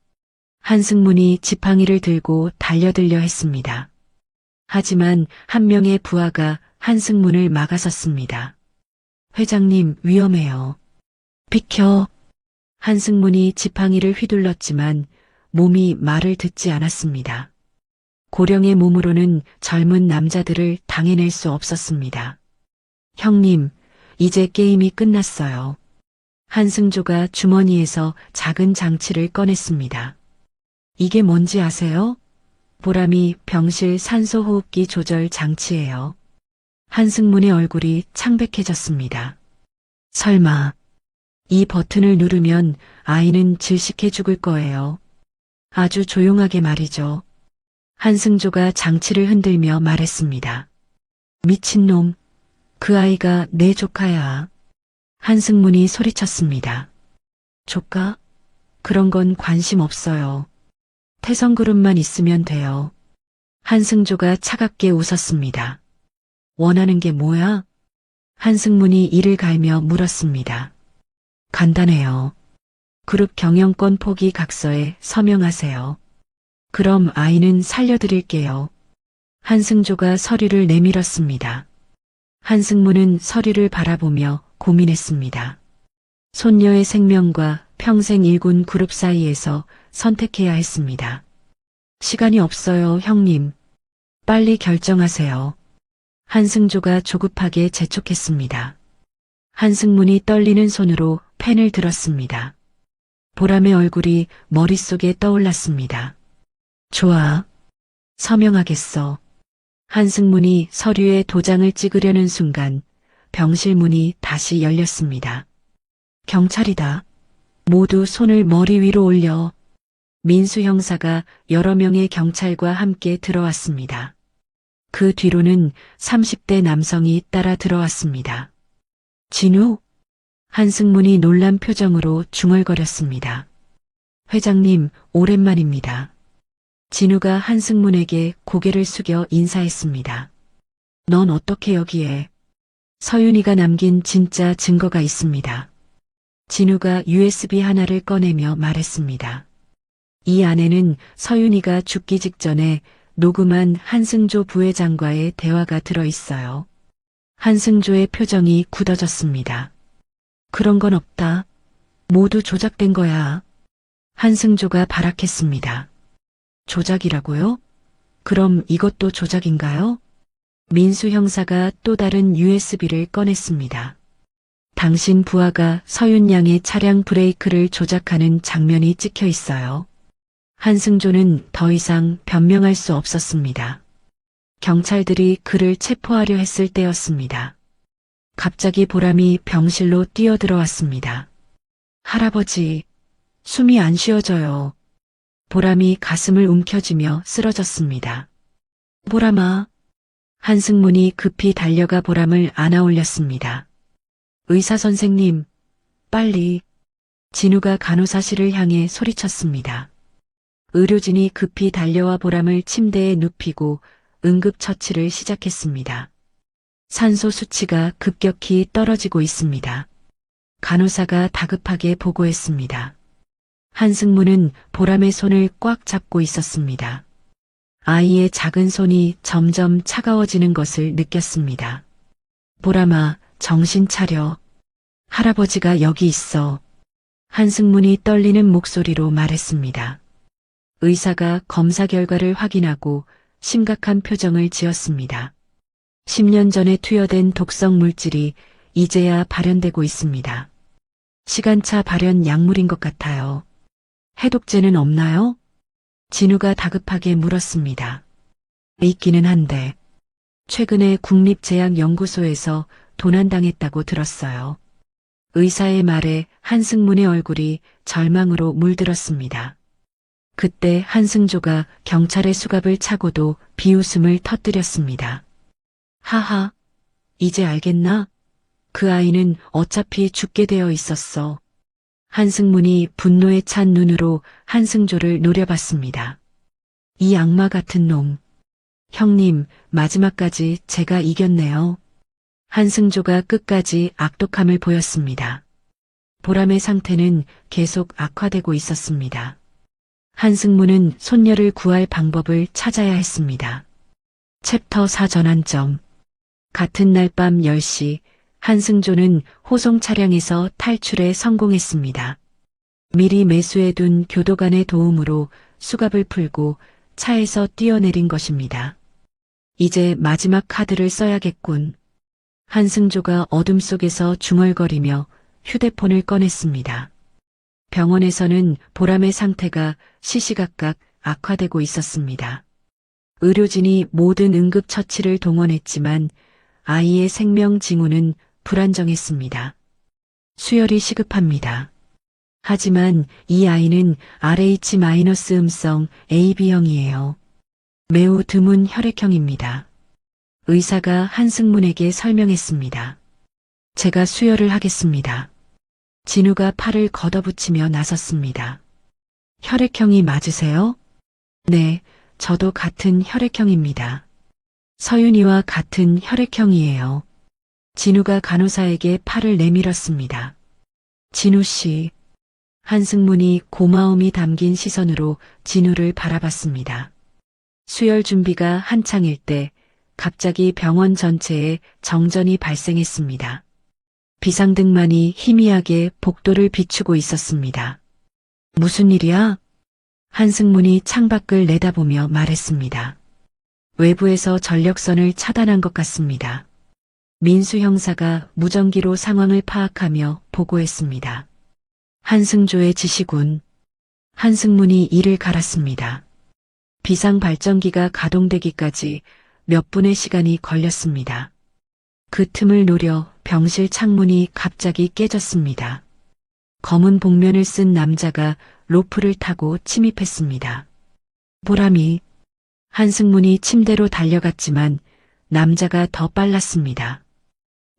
한승문이 지팡이를 들고 달려들려 했습니다. 하지만 한 명의 부하가 한승문을 막아섰습니다. 회장님, 위험해요. 비켜. 한승문이 지팡이를 휘둘렀지만 몸이 말을 듣지 않았습니다. 고령의 몸으로는 젊은 남자들을 당해낼 수 없었습니다. 형님, 이제 게임이 끝났어요. 한승조가 주머니에서 작은 장치를 꺼냈습니다. 이게 뭔지 아세요? 보람이 병실 산소호흡기 조절 장치예요. 한승문의 얼굴이 창백해졌습니다. 설마, 이 버튼을 누르면 아이는 질식해 죽을 거예요. 아주 조용하게 말이죠. 한승조가 장치를 흔들며 말했습니다. 미친놈, 그 아이가 내 조카야. 한승문이 소리쳤습니다. 조카? 그런 건 관심 없어요. 태성그룹만 있으면 돼요. 한승조가 차갑게 웃었습니다. 원하는 게 뭐야? 한승문이 이를 갈며 물었습니다. 간단해요. 그룹 경영권 포기 각서에 서명하세요. 그럼 아이는 살려드릴게요. 한승조가 서류를 내밀었습니다. 한승문은 서류를 바라보며 고민했습니다. 손녀의 생명과 평생 일군 그룹 사이에서 선택해야 했습니다. 시간이 없어요, 형님. 빨리 결정하세요. 한승조가 조급하게 재촉했습니다. 한승문이 떨리는 손으로 펜을 들었습니다. 보람의 얼굴이 머릿속에 떠올랐습니다. 좋아. 서명하겠어. 한승문이 서류에 도장을 찍으려는 순간 병실 문이 다시 열렸습니다. 경찰이다. 모두 손을 머리 위로 올려. 민수 형사가 여러 명의 경찰과 함께 들어왔습니다. 그 뒤로는 30대 남성이 따라 들어왔습니다. 진우? 한승문이 놀란 표정으로 중얼거렸습니다. 회장님, 오랜만입니다. 진우가 한승문에게 고개를 숙여 인사했습니다. 넌 어떻게 여기에? 서윤이가 남긴 진짜 증거가 있습니다. 진우가 USB 하나를 꺼내며 말했습니다. 이 안에는 서윤이가 죽기 직전에 녹음한 한승조 부회장과의 대화가 들어있어요. 한승조의 표정이 굳어졌습니다. 그런 건 없다. 모두 조작된 거야. 한승조가 발악했습니다. 조작이라고요? 그럼 이것도 조작인가요? 민수 형사가 또 다른 USB를 꺼냈습니다. 당신 부하가 서윤 양의 차량 브레이크를 조작하는 장면이 찍혀 있어요. 한승조는 더 이상 변명할 수 없었습니다. 경찰들이 그를 체포하려 했을 때였습니다. 갑자기 보람이 병실로 뛰어들어왔습니다. 할아버지, 숨이 안 쉬어져요. 보람이 가슴을 움켜쥐며 쓰러졌습니다. 보람아. 한승문이 급히 달려가 보람을 안아 올렸습니다. 의사 선생님, 빨리. 진우가 간호사실을 향해 소리쳤습니다. 의료진이 급히 달려와 보람을 침대에 눕히고 응급처치를 시작했습니다. 산소 수치가 급격히 떨어지고 있습니다. 간호사가 다급하게 보고했습니다. 한승문은 보람의 손을 꽉 잡고 있었습니다. 아이의 작은 손이 점점 차가워지는 것을 느꼈습니다. 보람아, 정신 차려. 할아버지가 여기 있어. 한승문이 떨리는 목소리로 말했습니다. 의사가 검사 결과를 확인하고 심각한 표정을 지었습니다. 10년 전에 투여된 독성 물질이 이제야 발현되고 있습니다. 시간차 발현 약물인 것 같아요. 해독제는 없나요? 진우가 다급하게 물었습니다. 있기는 한데 최근에 국립제약연구소에서 도난당했다고 들었어요. 의사의 말에 한승문의 얼굴이 절망으로 물들었습니다. 그때 한승조가 경찰의 수갑을 차고도 비웃음을 터뜨렸습니다. 하하, 이제 알겠나? 그 아이는 어차피 죽게 되어 있었어. 한승문이 분노에 찬 눈으로 한승조를 노려봤습니다. 이 악마 같은 놈. 형님, 마지막까지 제가 이겼네요. 한승조가 끝까지 악독함을 보였습니다. 보람의 상태는 계속 악화되고 있었습니다. 한승문은 손녀를 구할 방법을 찾아야 했습니다. 챕터 4 전환점. 같은 날 밤 10시 한승조는 호송 차량에서 탈출에 성공했습니다. 미리 매수해둔 교도관의 도움으로 수갑을 풀고 차에서 뛰어내린 것입니다. 이제 마지막 카드를 써야겠군. 한승조가 어둠 속에서 중얼거리며 휴대폰을 꺼냈습니다. 병원에서는 보람의 상태가 시시각각 악화되고 있었습니다. 의료진이 모든 응급처치를 동원했지만 아이의 생명 징후는 불안정했습니다. 수혈이 시급합니다. 하지만 이 아이는 RH- 음성 AB형이에요. 매우 드문 혈액형입니다. 의사가 한승문에게 설명했습니다. 제가 수혈을 하겠습니다. 진우가 팔을 걷어붙이며 나섰습니다. 혈액형이 맞으세요? 네, 저도 같은 혈액형입니다. 서윤이와 같은 혈액형이에요. 진우가 간호사에게 팔을 내밀었습니다. 진우 씨. 한승문이 고마움이 담긴 시선으로 진우를 바라봤습니다. 수혈 준비가 한창일 때 갑자기 병원 전체에 정전이 발생했습니다. 비상등만이 희미하게 복도를 비추고 있었습니다. 무슨 일이야? 한승문이 창밖을 내다보며 말했습니다. 외부에서 전력선을 차단한 것 같습니다. 민수 형사가 무전기로 상황을 파악하며 보고했습니다. 한승조의 지시군. 한승문이 이를 갈았습니다. 비상 발전기가 가동되기까지 몇 분의 시간이 걸렸습니다. 그 틈을 노려 병실 창문이 갑자기 깨졌습니다. 검은 복면을 쓴 남자가 로프를 타고 침입했습니다. 보람이 한승문이 침대로 달려갔지만 남자가 더 빨랐습니다.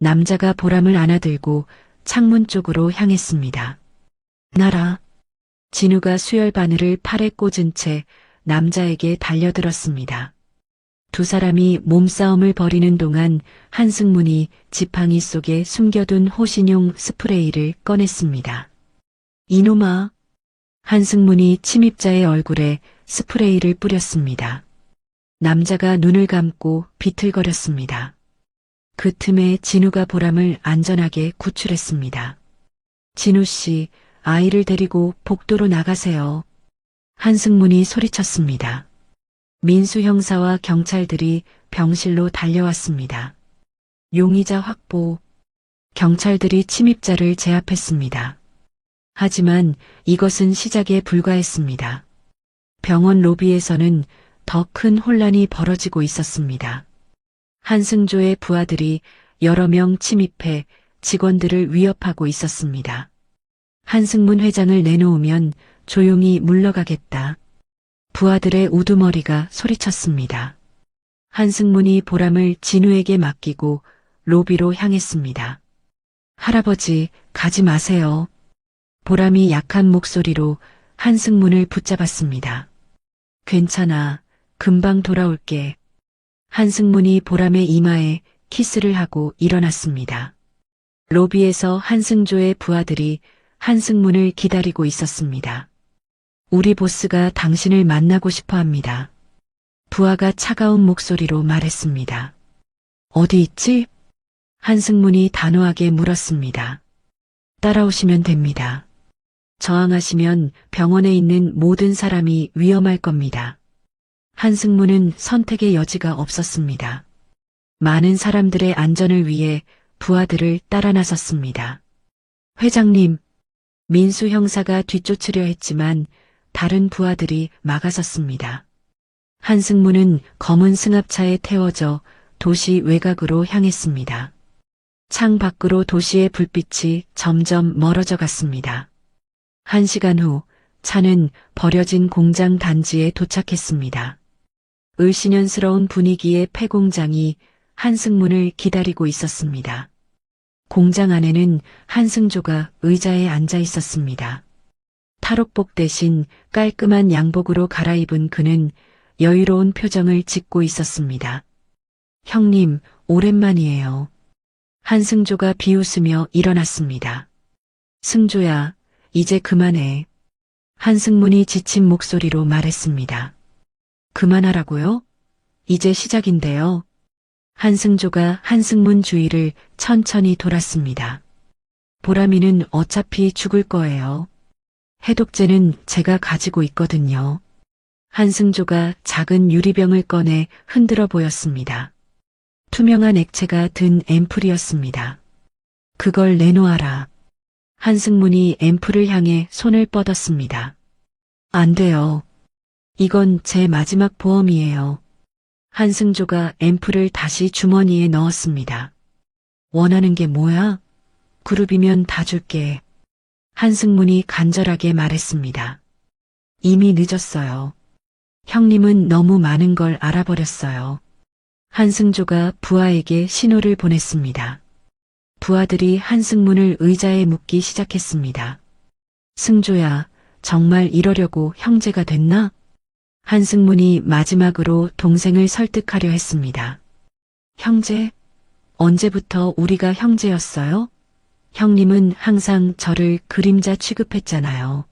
남자가 보람을 안아들고 창문 쪽으로 향했습니다. 나라. 진우가 수혈 바늘을 팔에 꽂은 채 남자에게 달려들었습니다. 두 사람이 몸싸움을 벌이는 동안 한승문이 지팡이 속에 숨겨둔 호신용 스프레이를 꺼냈습니다. 이놈아. 한승문이 침입자의 얼굴에 스프레이를 뿌렸습니다. 남자가 눈을 감고 비틀거렸습니다. 그 틈에 진우가 보람을 안전하게 구출했습니다. 진우 씨, 아이를 데리고 복도로 나가세요. 한승문이 소리쳤습니다. 민수 형사와 경찰들이 병실로 달려왔습니다. 용의자 확보. 경찰들이 침입자를 제압했습니다. 하지만 이것은 시작에 불과했습니다. 병원 로비에서는 더 큰 혼란이 벌어지고 있었습니다. 한승조의 부하들이 여러 명 침입해 직원들을 위협하고 있었습니다. 한승문 회장을 내놓으면 조용히 물러가겠다. 부하들의 우두머리가 소리쳤습니다. 한승문이 보람을 진우에게 맡기고 로비로 향했습니다. 할아버지, 가지 마세요. 보람이 약한 목소리로 한승문을 붙잡았습니다. 괜찮아. 금방 돌아올게. 한승문이 보람의 이마에 키스를 하고 일어났습니다. 로비에서 한승조의 부하들이 한승문을 기다리고 있었습니다. 우리 보스가 당신을 만나고 싶어 합니다. 부하가 차가운 목소리로 말했습니다. 어디 있지? 한승문이 단호하게 물었습니다. 따라오시면 됩니다. 저항하시면 병원에 있는 모든 사람이 위험할 겁니다. 한승문은 선택의 여지가 없었습니다. 많은 사람들의 안전을 위해 부하들을 따라 나섰습니다. 회장님, 민수 형사가 뒤쫓으려 했지만 다른 부하들이 막아섰습니다. 한승문은 검은 승합차에 태워져 도시 외곽으로 향했습니다. 창 밖으로 도시의 불빛이 점점 멀어져 갔습니다. 1시간 후 차는 버려진 공장 단지에 도착했습니다. 을씨년스러운 분위기의 폐공장이 한승문을 기다리고 있었습니다. 공장 안에는 한승조가 의자에 앉아 있었습니다. 탈옥복 대신 깔끔한 양복으로 갈아입은 그는 여유로운 표정을 짓고 있었습니다. 형님, 오랜만이에요. 한승조가 비웃으며 일어났습니다. 승조야, 이제 그만해. 한승문이 지친 목소리로 말했습니다. 그만하라고요? 이제 시작인데요. 한승조가 한승문 주위를 천천히 돌았습니다. 보람이는 어차피 죽을 거예요. 해독제는 제가 가지고 있거든요. 한승조가 작은 유리병을 꺼내 흔들어 보였습니다. 투명한 액체가 든 앰플이었습니다. 그걸 내놓아라. 한승문이 앰플을 향해 손을 뻗었습니다. 안 돼요. 이건 제 마지막 보험이에요. 한승조가 앰플을 다시 주머니에 넣었습니다. 원하는 게 뭐야? 그룹이면 다 줄게. 한승문이 간절하게 말했습니다. 이미 늦었어요. 형님은 너무 많은 걸 알아버렸어요. 한승조가 부하에게 신호를 보냈습니다. 부하들이 한승문을 의자에 묶기 시작했습니다. 승조야, 정말 이러려고 형제가 됐나? 한승문이 마지막으로 동생을 설득하려 했습니다. 형제? 언제부터 우리가 형제였어요? 형님은 항상 저를 그림자 취급했잖아요.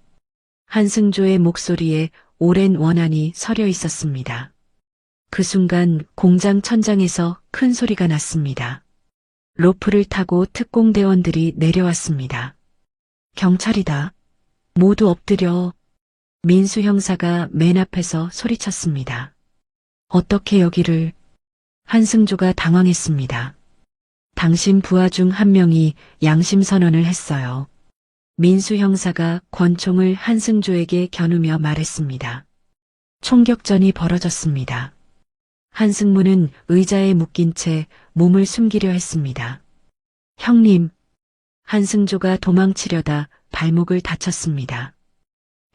한승조의 목소리에 오랜 원한이 서려 있었습니다. 그 순간 공장 천장에서 큰 소리가 났습니다. 로프를 타고 특공대원들이 내려왔습니다. 경찰이다. 모두 엎드려. 민수 형사가 맨 앞에서 소리쳤습니다. 어떻게 여기를? 한승조가 당황했습니다. 당신 부하 중 한 명이 양심 선언을 했어요. 민수 형사가 권총을 한승조에게 겨누며 말했습니다. 총격전이 벌어졌습니다. 한승무는 의자에 묶인 채 몸을 숨기려 했습니다. 형님, 한승조가 도망치려다 발목을 다쳤습니다.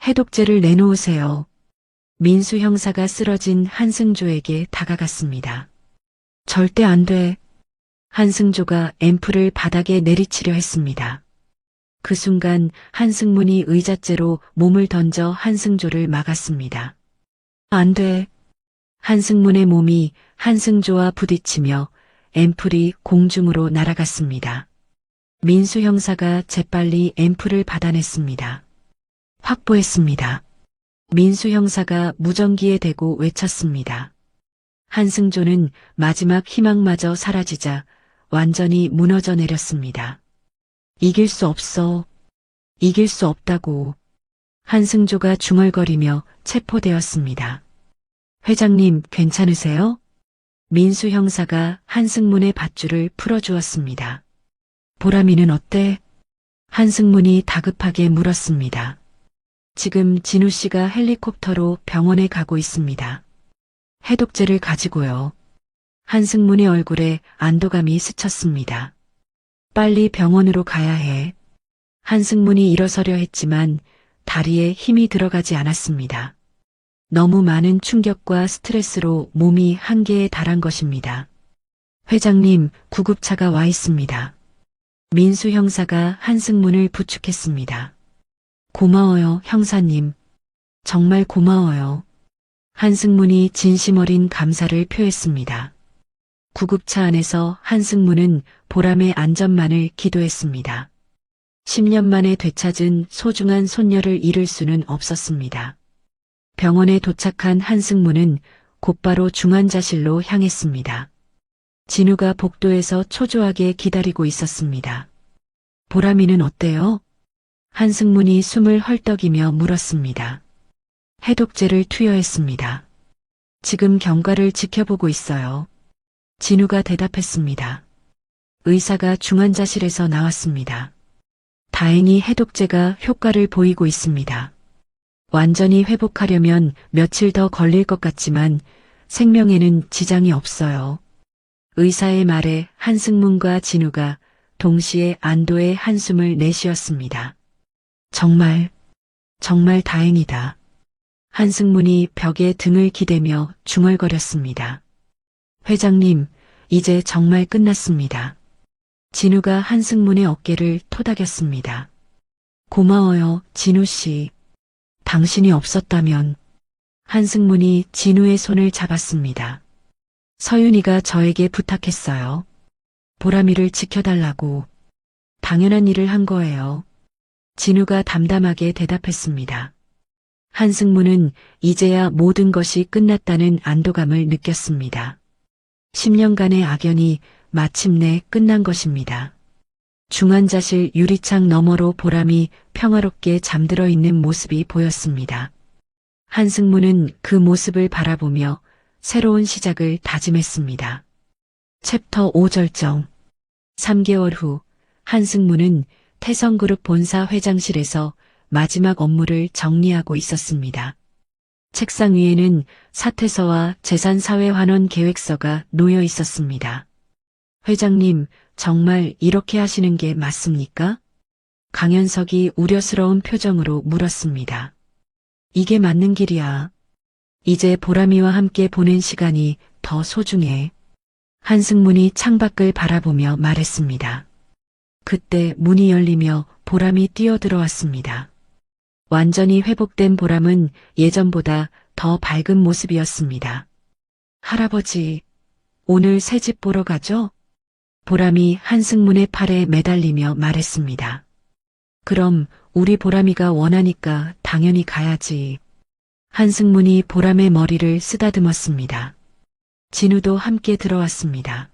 해독제를 내놓으세요. 민수 형사가 쓰러진 한승조에게 다가갔습니다. 절대 안 돼. 한승조가 앰플을 바닥에 내리치려 했습니다. 그 순간 한승문이 의자째로 몸을 던져 한승조를 막았습니다. 안 돼. 한승문의 몸이 한승조와 부딪히며 앰플이 공중으로 날아갔습니다. 민수 형사가 재빨리 앰플을 받아냈습니다. 확보했습니다. 민수 형사가 무전기에 대고 외쳤습니다. 한승조는 마지막 희망마저 사라지자 완전히 무너져 내렸습니다. 이길 수 없어. 이길 수 없다고. 한승조가 중얼거리며 체포되었습니다. 회장님, 괜찮으세요? 민수 형사가 한승문의 밧줄을 풀어주었습니다. 보람이는 어때? 한승문이 다급하게 물었습니다. 지금 진우 씨가 헬리콥터로 병원에 가고 있습니다. 해독제를 가지고요. 한승문의 얼굴에 안도감이 스쳤습니다. 빨리 병원으로 가야 해. 한승문이 일어서려 했지만 다리에 힘이 들어가지 않았습니다. 너무 많은 충격과 스트레스로 몸이 한계에 달한 것입니다. 회장님, 구급차가 와 있습니다. 민수 형사가 한승문을 부축했습니다. 고마워요, 형사님. 정말 고마워요. 한승문이 진심 어린 감사를 표했습니다. 구급차 안에서 한승문은 보람의 안전만을 기도했습니다. 10년 만에 되찾은 소중한 손녀를 잃을 수는 없었습니다. 병원에 도착한 한승문은 곧바로 중환자실로 향했습니다. 진우가 복도에서 초조하게 기다리고 있었습니다. 보람이는 어때요? 한승문이 숨을 헐떡이며 물었습니다. 해독제를 투여했습니다. 지금 경과를 지켜보고 있어요. 진우가 대답했습니다. 의사가 중환자실에서 나왔습니다. 다행히 해독제가 효과를 보이고 있습니다. 완전히 회복하려면 며칠 더 걸릴 것 같지만 생명에는 지장이 없어요. 의사의 말에 한승문과 진우가 동시에 안도의 한숨을 내쉬었습니다. 정말 다행이다. 한승문이 벽에 등을 기대며 중얼거렸습니다. 회장님, 이제 정말 끝났습니다. 진우가 한승문의 어깨를 토닥였습니다. 고마워요, 진우 씨. 당신이 없었다면. 한승문이 진우의 손을 잡았습니다. 서윤이가 저에게 부탁했어요. 보람이를 지켜달라고. 당연한 일을 한 거예요. 진우가 담담하게 대답했습니다. 한승문은 이제야 모든 것이 끝났다는 안도감을 느꼈습니다. 10년간의 악연이 마침내 끝난 것입니다. 중환자실 유리창 너머로 보람이 평화롭게 잠들어 있는 모습이 보였습니다. 한승문은 그 모습을 바라보며 새로운 시작을 다짐했습니다. 챕터 5절정. 3개월 후 한승문은 태성그룹 본사 회장실에서 마지막 업무를 정리하고 있었습니다. 책상 위에는 사퇴서와 재산사회환원 계획서가 놓여 있었습니다. 회장님, 정말 이렇게 하시는 게 맞습니까? 강현석이 우려스러운 표정으로 물었습니다. 이게 맞는 길이야. 이제 보람이와 함께 보낸 시간이 더 소중해. 한승문이 창밖을 바라보며 말했습니다. 그때 문이 열리며 보람이 뛰어들어왔습니다. 완전히 회복된 보람은 예전보다 더 밝은 모습이었습니다. 할아버지, 오늘 새집 보러 가죠? 보람이 한승문의 팔에 매달리며 말했습니다. 그럼 우리 보람이가 원하니까 당연히 가야지. 한승문이 보람의 머리를 쓰다듬었습니다. 진우도 함께 들어왔습니다.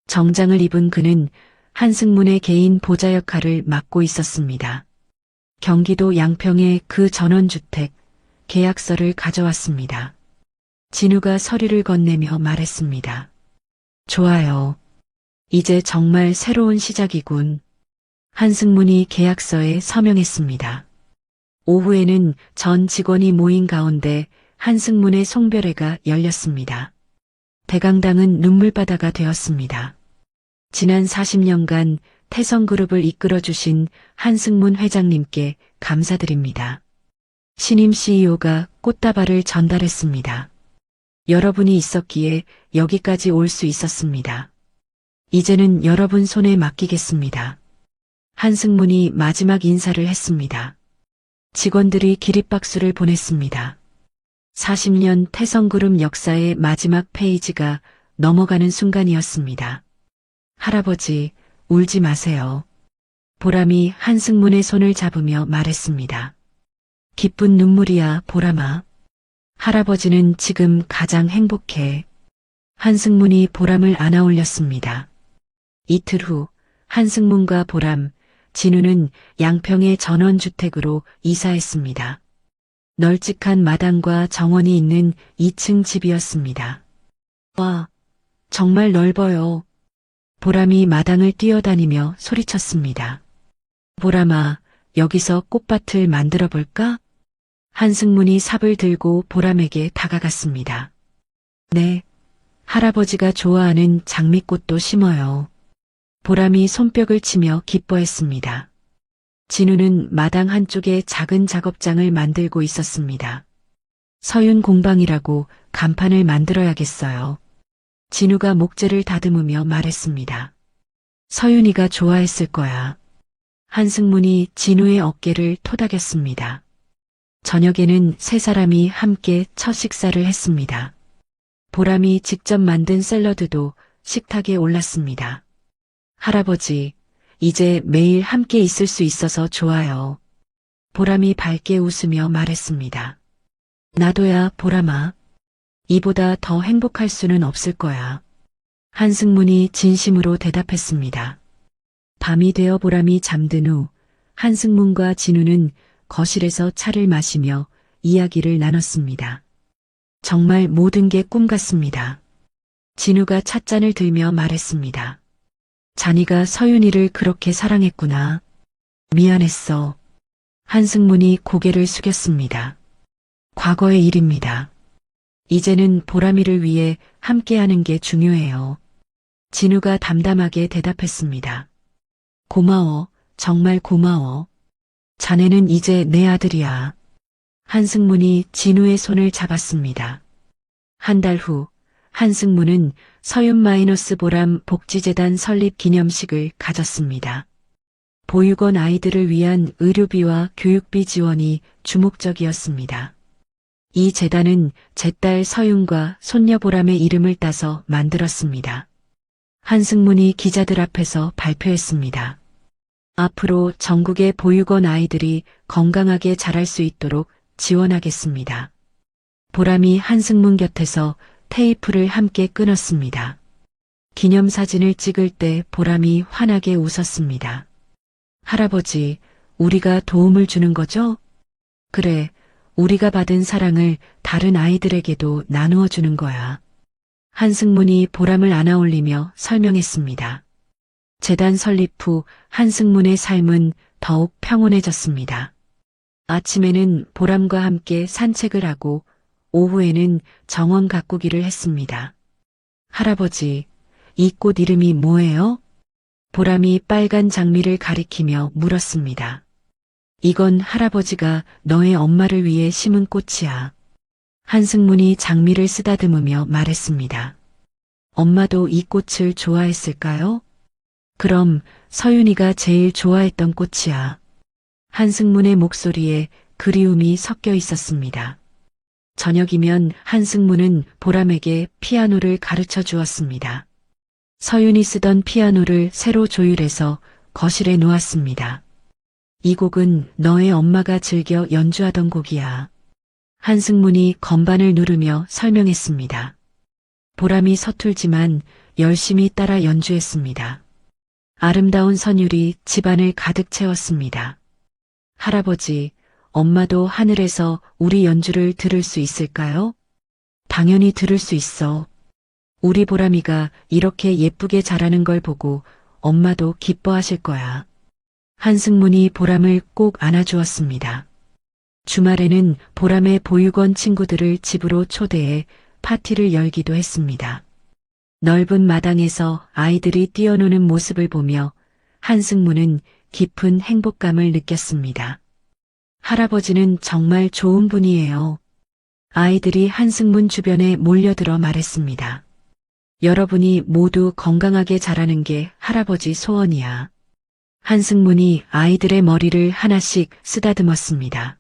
정장을 입은 그는 한승문의 개인 보좌 역할을 맡고 있었습니다. 경기도 양평의 그 전원주택 계약서를 가져왔습니다. 진우가 서류를 건네며 말했습니다. 좋아요. 이제 정말 새로운 시작이군. 한승문이 계약서에 서명했습니다. 오후에는 전 직원이 모인 가운데 한승문의 송별회가 열렸습니다. 대강당은 눈물바다가 되었습니다. 지난 40년간 태성그룹을 이끌어주신 한승문 회장님께 감사드립니다. 신임 CEO가 꽃다발을 전달했습니다. 여러분이 있었기에 여기까지 올 수 있었습니다. 이제는 여러분 손에 맡기겠습니다. 한승문이 마지막 인사를 했습니다. 직원들이 기립박수를 보냈습니다. 40년 태성그룹 역사의 마지막 페이지가 넘어가는 순간이었습니다. 할아버지, 울지 마세요. 보람이 한승문의 손을 잡으며 말했습니다. 기쁜 눈물이야, 보람아. 할아버지는 지금 가장 행복해. 한승문이 보람을 안아 올렸습니다. 이틀 후 한승문과 보람, 진우는 양평의 전원주택으로 이사했습니다. 널찍한 마당과 정원이 있는 2층 집이었습니다. 와, 정말 넓어요. 보람이 마당을 뛰어다니며 소리쳤습니다. 보람아, 여기서 꽃밭을 만들어 볼까? 한승문이 삽을 들고 보람에게 다가갔습니다. 네, 할아버지가 좋아하는 장미꽃도 심어요. 보람이 손뼉을 치며 기뻐했습니다. 진우는 마당 한쪽에 작은 작업장을 만들고 있었습니다. 서윤 공방이라고 간판을 만들어야겠어요. 진우가 목재를 다듬으며 말했습니다. 서윤이가 좋아했을 거야. 한승문이 진우의 어깨를 토닥였습니다. 저녁에는 세 사람이 함께 첫 식사를 했습니다. 보람이 직접 만든 샐러드도 식탁에 올랐습니다. 할아버지, 이제 매일 함께 있을 수 있어서 좋아요. 보람이 밝게 웃으며 말했습니다. 나도야, 보람아. 이보다 더 행복할 수는 없을 거야. 한승문이 진심으로 대답했습니다. 밤이 되어 보람이 잠든 후 한승문과 진우는 거실에서 차를 마시며 이야기를 나눴습니다. 정말 모든 게 꿈 같습니다. 진우가 찻잔을 들며 말했습니다. 자니가 서윤이를 그렇게 사랑했구나. 미안했어. 한승문이 고개를 숙였습니다. 과거의 일입니다. 이제는 보람이를 위해 함께하는 게 중요해요. 진우가 담담하게 대답했습니다. 고마워, 정말 고마워. 자네는 이제 내 아들이야. 한승문이 진우의 손을 잡았습니다. 한 달 후 한승문은 서윤-보람 복지재단 설립 기념식을 가졌습니다. 보육원 아이들을 위한 의료비와 교육비 지원이 주목적이었습니다. 이 재단은 제 딸 서윤과 손녀 보람의 이름을 따서 만들었습니다. 한승문이 기자들 앞에서 발표했습니다. 앞으로 전국의 보육원 아이들이 건강하게 자랄 수 있도록 지원하겠습니다. 보람이 한승문 곁에서 테이프를 함께 끊었습니다. 기념사진을 찍을 때 보람이 환하게 웃었습니다. 할아버지, 우리가 도움을 주는 거죠? 그래, 우리가 받은 사랑을 다른 아이들에게도 나누어 주는 거야. 한승문이 보람을 안아 올리며 설명했습니다. 재단 설립 후 한승문의 삶은 더욱 평온해졌습니다. 아침에는 보람과 함께 산책을 하고 오후에는 정원 가꾸기를 했습니다. 할아버지, 이 꽃 이름이 뭐예요? 보람이 빨간 장미를 가리키며 물었습니다. 이건 할아버지가 너의 엄마를 위해 심은 꽃이야. 한승문이 장미를 쓰다듬으며 말했습니다. 엄마도 이 꽃을 좋아했을까요? 그럼 서윤이가 제일 좋아했던 꽃이야. 한승문의 목소리에 그리움이 섞여 있었습니다. 저녁이면 한승문은 보람에게 피아노를 가르쳐 주었습니다. 서윤이 쓰던 피아노를 새로 조율해서 거실에 놓았습니다. 이 곡은 너의 엄마가 즐겨 연주하던 곡이야. 한승문이 건반을 누르며 설명했습니다. 보람이 서툴지만 열심히 따라 연주했습니다. 아름다운 선율이 집안을 가득 채웠습니다. 할아버지, 엄마도 하늘에서 우리 연주를 들을 수 있을까요? 당연히 들을 수 있어. 우리 보람이가 이렇게 예쁘게 자라는 걸 보고 엄마도 기뻐하실 거야. 한승문이 보람을 꼭 안아주었습니다. 주말에는 보람의 보육원 친구들을 집으로 초대해 파티를 열기도 했습니다. 넓은 마당에서 아이들이 뛰어노는 모습을 보며 한승무는 깊은 행복감을 느꼈습니다. 할아버지는 정말 좋은 분이에요. 아이들이 한승문 주변에 몰려들어 말했습니다. 여러분이 모두 건강하게 자라는 게 할아버지 소원이야. 한승문이 아이들의 머리를 하나씩 쓰다듬었습니다.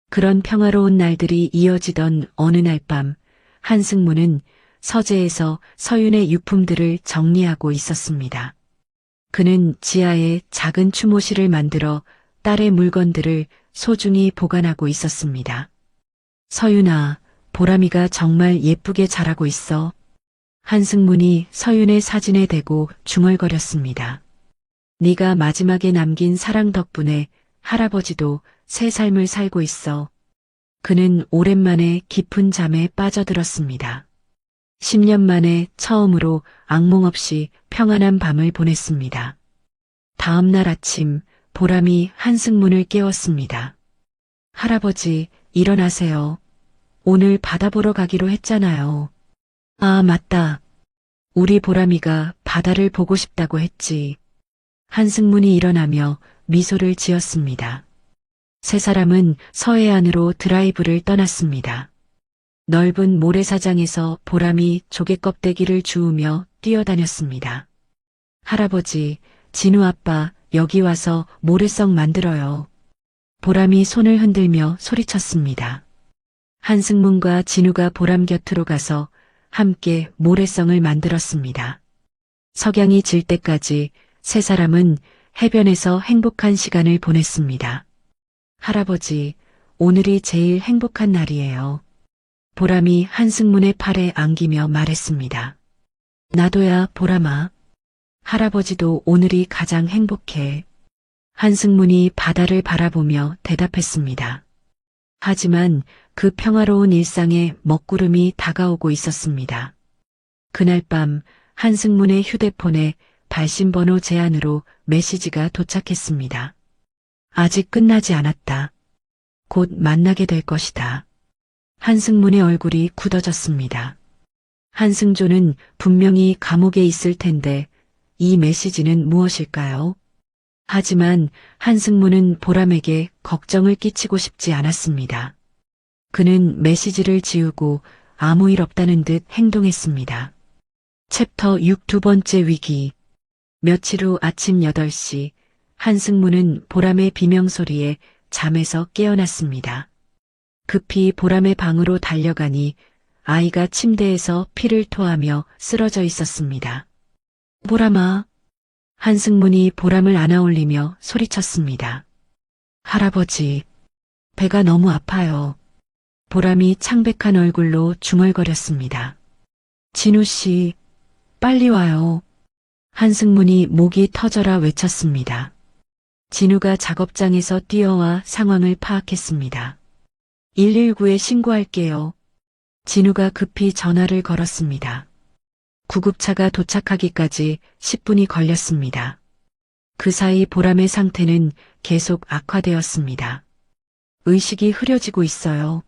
그런 평화로운 날들이 이어지던 어느 날 밤, 한승문은 서재에서 서윤의 유품들을 정리하고 있었습니다. 그는 지하에 작은 추모실을 만들어 딸의 물건들을 소중히 보관하고 있었습니다. 서윤아, 보람이가 정말 예쁘게 자라고 있어. 한승문이 서윤의 사진에 대고 중얼거렸습니다. 네가 마지막에 남긴 사랑 덕분에 할아버지도 새 삶을 살고 있어. 그는 오랜만에 깊은 잠에 빠져들었습니다. 10년 만에 처음으로 악몽 없이 평안한 밤을 보냈습니다. 다음 날 아침 보람이 한승문을 깨웠습니다. 할아버지, 일어나세요. 오늘 바다 보러 가기로 했잖아요. 아, 맞다. 우리 보람이가 바다를 보고 싶다고 했지. 한승문이 일어나며 미소를 지었습니다. 세 사람은 서해안으로 드라이브를 떠났습니다. 넓은 모래사장에서 보람이 조개 껍데기를 주우며 뛰어다녔습니다. 할아버지, 진우 아빠, 여기 와서 모래성 만들어요. 보람이 손을 흔들며 소리쳤습니다. 한승문과 진우가 보람 곁으로 가서 함께 모래성을 만들었습니다. 석양이 질 때까지 세 사람은 해변에서 행복한 시간을 보냈습니다. 할아버지, 오늘이 제일 행복한 날이에요. 보람이 한승문의 팔에 안기며 말했습니다. 나도야, 보람아. 할아버지도 오늘이 가장 행복해. 한승문이 바다를 바라보며 대답했습니다. 하지만 그 평화로운 일상에 먹구름이 다가오고 있었습니다. 그날 밤 한승문의 휴대폰에 발신번호 제안으로 메시지가 도착했습니다. 아직 끝나지 않았다. 곧 만나게 될 것이다. 한승문의 얼굴이 굳어졌습니다. 한승조는 분명히 감옥에 있을 텐데 이 메시지는 무엇일까요? 하지만 한승문은 보람에게 걱정을 끼치고 싶지 않았습니다. 그는 메시지를 지우고 아무 일 없다는 듯 행동했습니다. 챕터 6 두 번째 위기. 며칠 후 아침 8시 한승문은 보람의 비명소리에 잠에서 깨어났습니다. 급히 보람의 방으로 달려가니 아이가 침대에서 피를 토하며 쓰러져 있었습니다. 보람아. 한승문이 보람을 안아올리며 소리쳤습니다. 할아버지, 배가 너무 아파요. 보람이 창백한 얼굴로 중얼거렸습니다. 진우 씨, 빨리 와요. 한승문이 목이 터져라 외쳤습니다. 진우가 작업장에서 뛰어와 상황을 파악했습니다. 119에 신고할게요. 진우가 급히 전화를 걸었습니다. 구급차가 도착하기까지 10분이 걸렸습니다. 그 사이 보람의 상태는 계속 악화되었습니다. 의식이 흐려지고 있어요.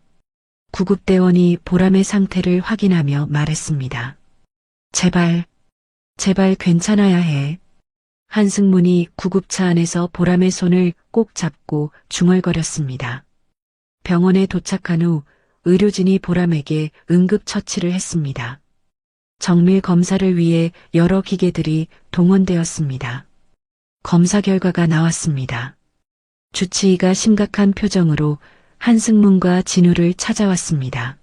구급대원이 보람의 상태를 확인하며 말했습니다. 제발 괜찮아야 해. 한승문이 구급차 안에서 보람의 손을 꼭 잡고 중얼거렸습니다. 병원에 도착한 후 의료진이 보람에게 응급처치를 했습니다. 정밀 검사를 위해 여러 기계들이 동원되었습니다. 검사 결과가 나왔습니다. 주치의가 심각한 표정으로 한승문과 진우를 찾아왔습니다.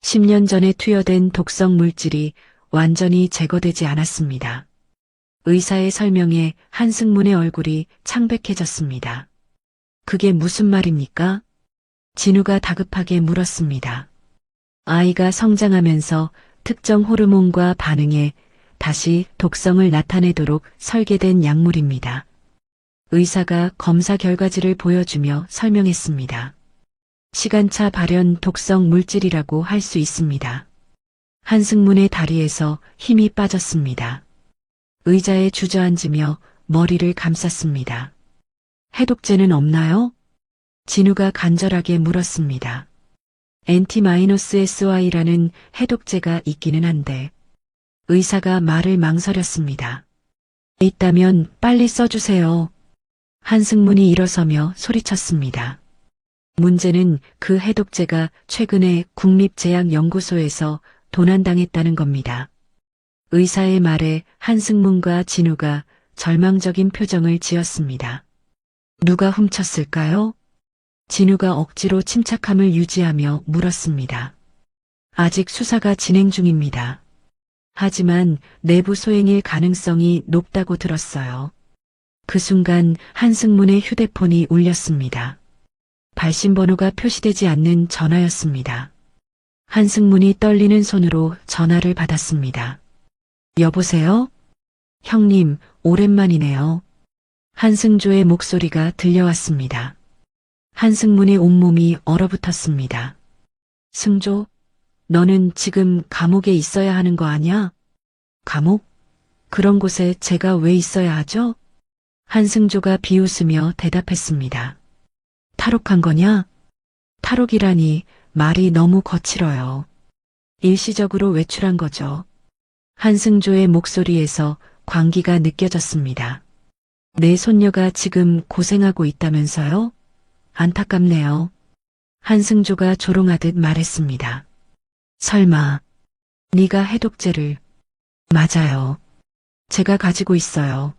10년 전에 투여된 독성 물질이 완전히 제거되지 않았습니다. 의사의 설명에 한승문의 얼굴이 창백해졌습니다. 그게 무슨 말입니까? 진우가 다급하게 물었습니다. 아이가 성장하면서 특정 호르몬과 반응해 다시 독성을 나타내도록 설계된 약물입니다. 의사가 검사 결과지를 보여주며 설명했습니다. 시간차 발현 독성 물질이라고 할 수 있습니다. 한승문의 다리에서 힘이 빠졌습니다. 의자에 주저앉으며 머리를 감쌌습니다. 해독제는 없나요? 진우가 간절하게 물었습니다. NT-SY라는 해독제가 있기는 한데 의사가 말을 망설였습니다. 있다면 빨리 써주세요. 한승문이 일어서며 소리쳤습니다. 문제는 그 해독제가 최근에 국립제약연구소에서 도난당했다는 겁니다. 의사의 말에 한승문과 진우가 절망적인 표정을 지었습니다. 누가 훔쳤을까요? 진우가 억지로 침착함을 유지하며 물었습니다. 아직 수사가 진행 중입니다. 하지만 내부 소행일 가능성이 높다고 들었어요. 그 순간 한승문의 휴대폰이 울렸습니다. 발신번호가 표시되지 않는 전화였습니다. 한승문이 떨리는 손으로 전화를 받았습니다. 여보세요? 형님, 오랜만이네요. 한승조의 목소리가 들려왔습니다. 한승문의 온몸이 얼어붙었습니다. 승조, 너는 지금 감옥에 있어야 하는 거 아냐? 감옥? 그런 곳에 제가 왜 있어야 하죠? 한승조가 비웃으며 대답했습니다. 탈옥한 거냐? 탈옥이라니 말이 너무 거칠어요. 일시적으로 외출한 거죠. 한승조의 목소리에서 광기가 느껴졌습니다. 내 손녀가 지금 고생하고 있다면서요? 안타깝네요. 한승조가 조롱하듯 말했습니다. 설마 네가 해독제를... 맞아요. 제가 가지고 있어요.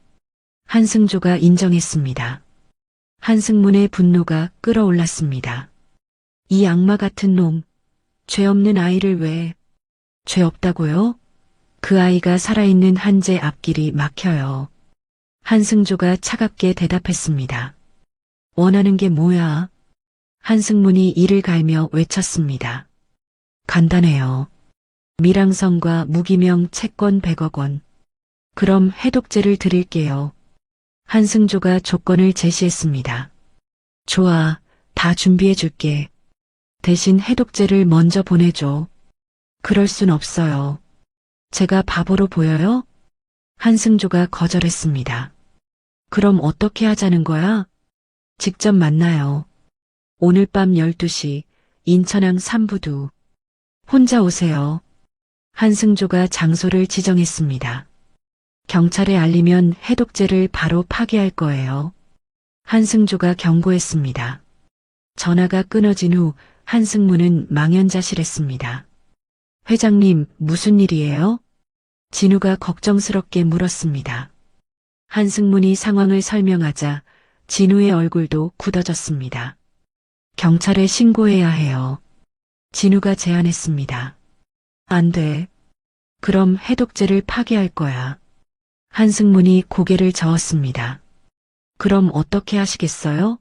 한승조가 인정했습니다. 한승문의 분노가 끓어올랐습니다. 이 악마 같은 놈, 죄 없는 아이를 왜... 죄 없다고요? 그 아이가 살아있는 한제 앞길이 막혀요. 한승조가 차갑게 대답했습니다. 원하는 게 뭐야? 한승문이 이를 갈며 외쳤습니다. 간단해요. 밀항성과 무기명 채권 100억 원. 그럼 해독제를 드릴게요. 한승조가 조건을 제시했습니다. 좋아, 다 준비해 줄게. 대신 해독제를 먼저 보내줘. 그럴 순 없어요. 제가 바보로 보여요? 한승조가 거절했습니다. 그럼 어떻게 하자는 거야? 직접 만나요. 오늘 밤 12시 인천항 3부두. 혼자 오세요. 한승조가 장소를 지정했습니다. 경찰에 알리면 해독제를 바로 파기할 거예요. 한승조가 경고했습니다. 전화가 끊어진 후 한승문은 망연자실했습니다. 회장님, 무슨 일이에요? 진우가 걱정스럽게 물었습니다. 한승문이 상황을 설명하자 진우의 얼굴도 굳어졌습니다. 경찰에 신고해야 해요. 진우가 제안했습니다. 안 돼. 그럼 해독제를 파기할 거야. 한승문이 고개를 저었습니다. 그럼 어떻게 하시겠어요?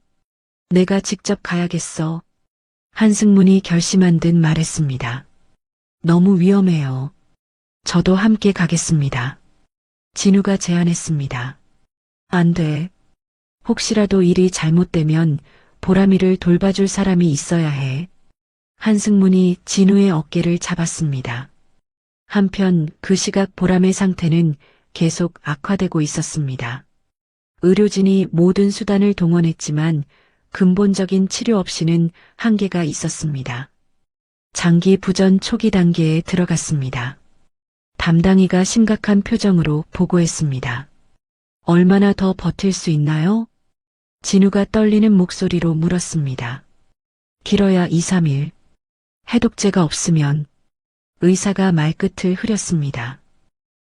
내가 직접 가야겠어. 한승문이 결심한 듯 말했습니다. 너무 위험해요. 저도 함께 가겠습니다. 진우가 제안했습니다. 안 돼. 혹시라도 일이 잘못되면 보람이를 돌봐줄 사람이 있어야 해. 한승문이 진우의 어깨를 잡았습니다. 한편 그 시각 보람의 상태는 계속 악화되고 있었습니다. 의료진이 모든 수단을 동원했지만 근본적인 치료 없이는 한계가 있었습니다. 장기 부전 초기 단계에 들어갔습니다. 담당이가 심각한 표정으로 보고했습니다. 얼마나 더 버틸 수 있나요? 진우가 떨리는 목소리로 물었습니다. 길어야 2, 3일. 해독제가 없으면. 의사가 말끝을 흐렸습니다.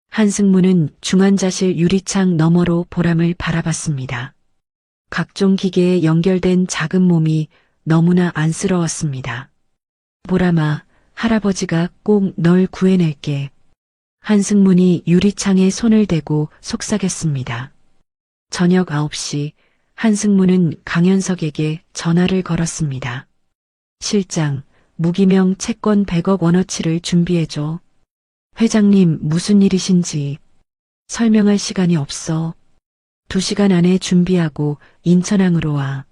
한승문은 중환자실 유리창 너머로 보람을 바라봤습니다. 각종 기계에 연결된 작은 몸이 너무나 안쓰러웠습니다. 보람아, 할아버지가 꼭 널 구해낼게. 한승문이 유리창에 손을 대고 속삭였습니다. 저녁 9시 한승문은 강현석에게 전화를 걸었습니다. 실장, 무기명 채권 100억 원어치를 준비해줘. 회장님, 무슨 일이신지. 설명할 시간이 없어. 2시간 안에 준비하고 인천항으로 와.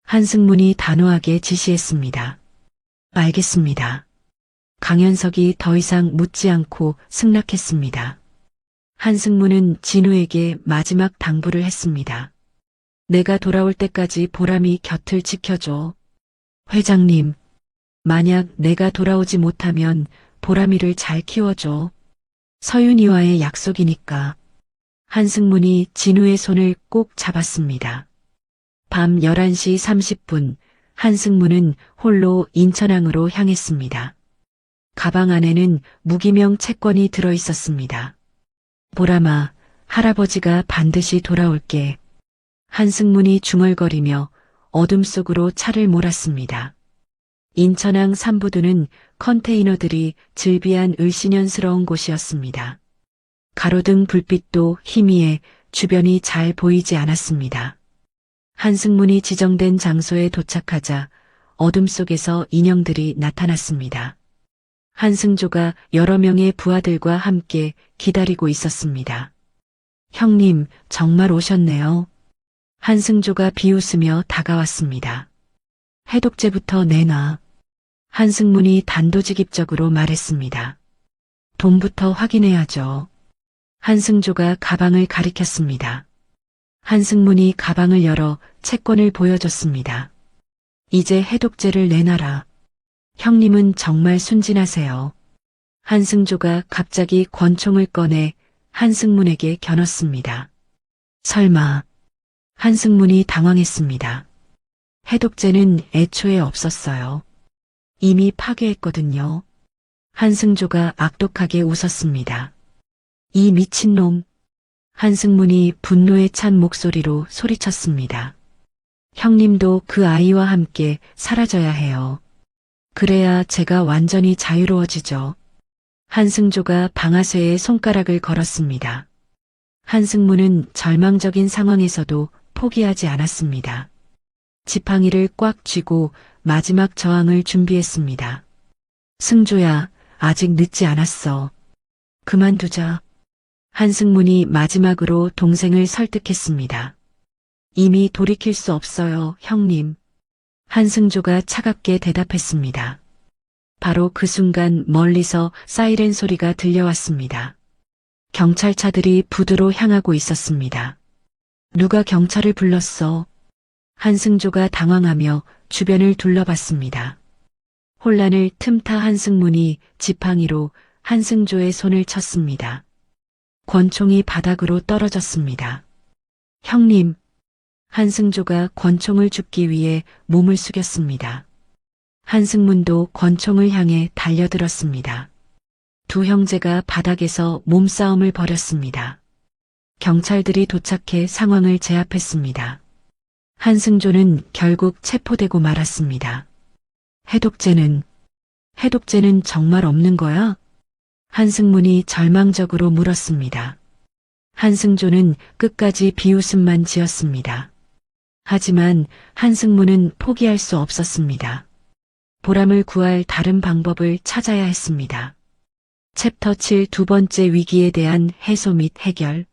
한승문이 단호하게 지시했습니다. 알겠습니다. 강현석이 더 이상 묻지 않고 승낙했습니다. 한승문은 진우에게 마지막 당부를 했습니다. 내가 돌아올 때까지 보람이 곁을 지켜줘. 회장님, 만약 내가 돌아오지 못하면 보람이를 잘 키워줘. 서윤이와의 약속이니까. 한승문이 진우의 손을 꼭 잡았습니다. 밤 11시 30분 한승문은 홀로 인천항으로 향했습니다. 가방 안에는 무기명 채권이 들어 있었습니다. 보람아, 할아버지가 반드시 돌아올게. 한승문이 중얼거리며 어둠 속으로 차를 몰았습니다. 인천항 삼부두는 컨테이너들이 즐비한 을씨년스러운 곳이었습니다. 가로등 불빛도 희미해 주변이 잘 보이지 않았습니다. 한승문이 지정된 장소에 도착하자 어둠 속에서 인형들이 나타났습니다. 한승조가 여러 명의 부하들과 함께 기다리고 있었습니다. 형님, 정말 오셨네요. 한승조가 비웃으며 다가왔습니다. 해독제부터 내놔. 한승문이 단도직입적으로 말했습니다. 돈부터 확인해야죠. 한승조가 가방을 가리켰습니다. 한승문이 가방을 열어 채권을 보여줬습니다. 이제 해독제를 내놔라. 형님은 정말 순진하세요. 한승조가 갑자기 권총을 꺼내 한승문에게 겨눴습니다. 설마. 한승문이 당황했습니다. 해독제는 애초에 없었어요. 이미 파괴했거든요. 한승조가 악독하게 웃었습니다. 이 미친놈. 한승문이 분노에 찬 목소리로 소리쳤습니다. 형님도 그 아이와 함께 사라져야 해요. 그래야 제가 완전히 자유로워지죠. 한승조가 방아쇠에 손가락을 걸었습니다. 한승문은 절망적인 상황에서도 포기하지 않았습니다. 지팡이를 꽉 쥐고 마지막 저항을 준비했습니다. 승조야, 아직 늦지 않았어. 그만두자. 한승문이 마지막으로 동생을 설득했습니다. 이미 돌이킬 수 없어요, 형님. 한승조가 차갑게 대답했습니다. 바로 그 순간 멀리서 사이렌 소리가 들려왔습니다. 경찰차들이 부두로 향하고 있었습니다. 누가 경찰을 불렀어? 한승조가 당황하며 주변을 둘러봤습니다. 혼란을 틈타 한승문이 지팡이로 한승조의 손을 쳤습니다. 권총이 바닥으로 떨어졌습니다. 형님. 한승조가 권총을 줍기 위해 몸을 숙였습니다. 한승문도 권총을 향해 달려들었습니다. 두 형제가 바닥에서 몸싸움을 벌였습니다. 경찰들이 도착해 상황을 제압했습니다. 한승조는 결국 체포되고 말았습니다. 해독제는 정말 없는 거야? 한승문이 절망적으로 물었습니다. 한승조는 끝까지 비웃음만 지었습니다. 하지만 한승문은 포기할 수 없었습니다. 보람을 구할 다른 방법을 찾아야 했습니다. 챕터 7 두 번째 위기에 대한 해소 및 해결.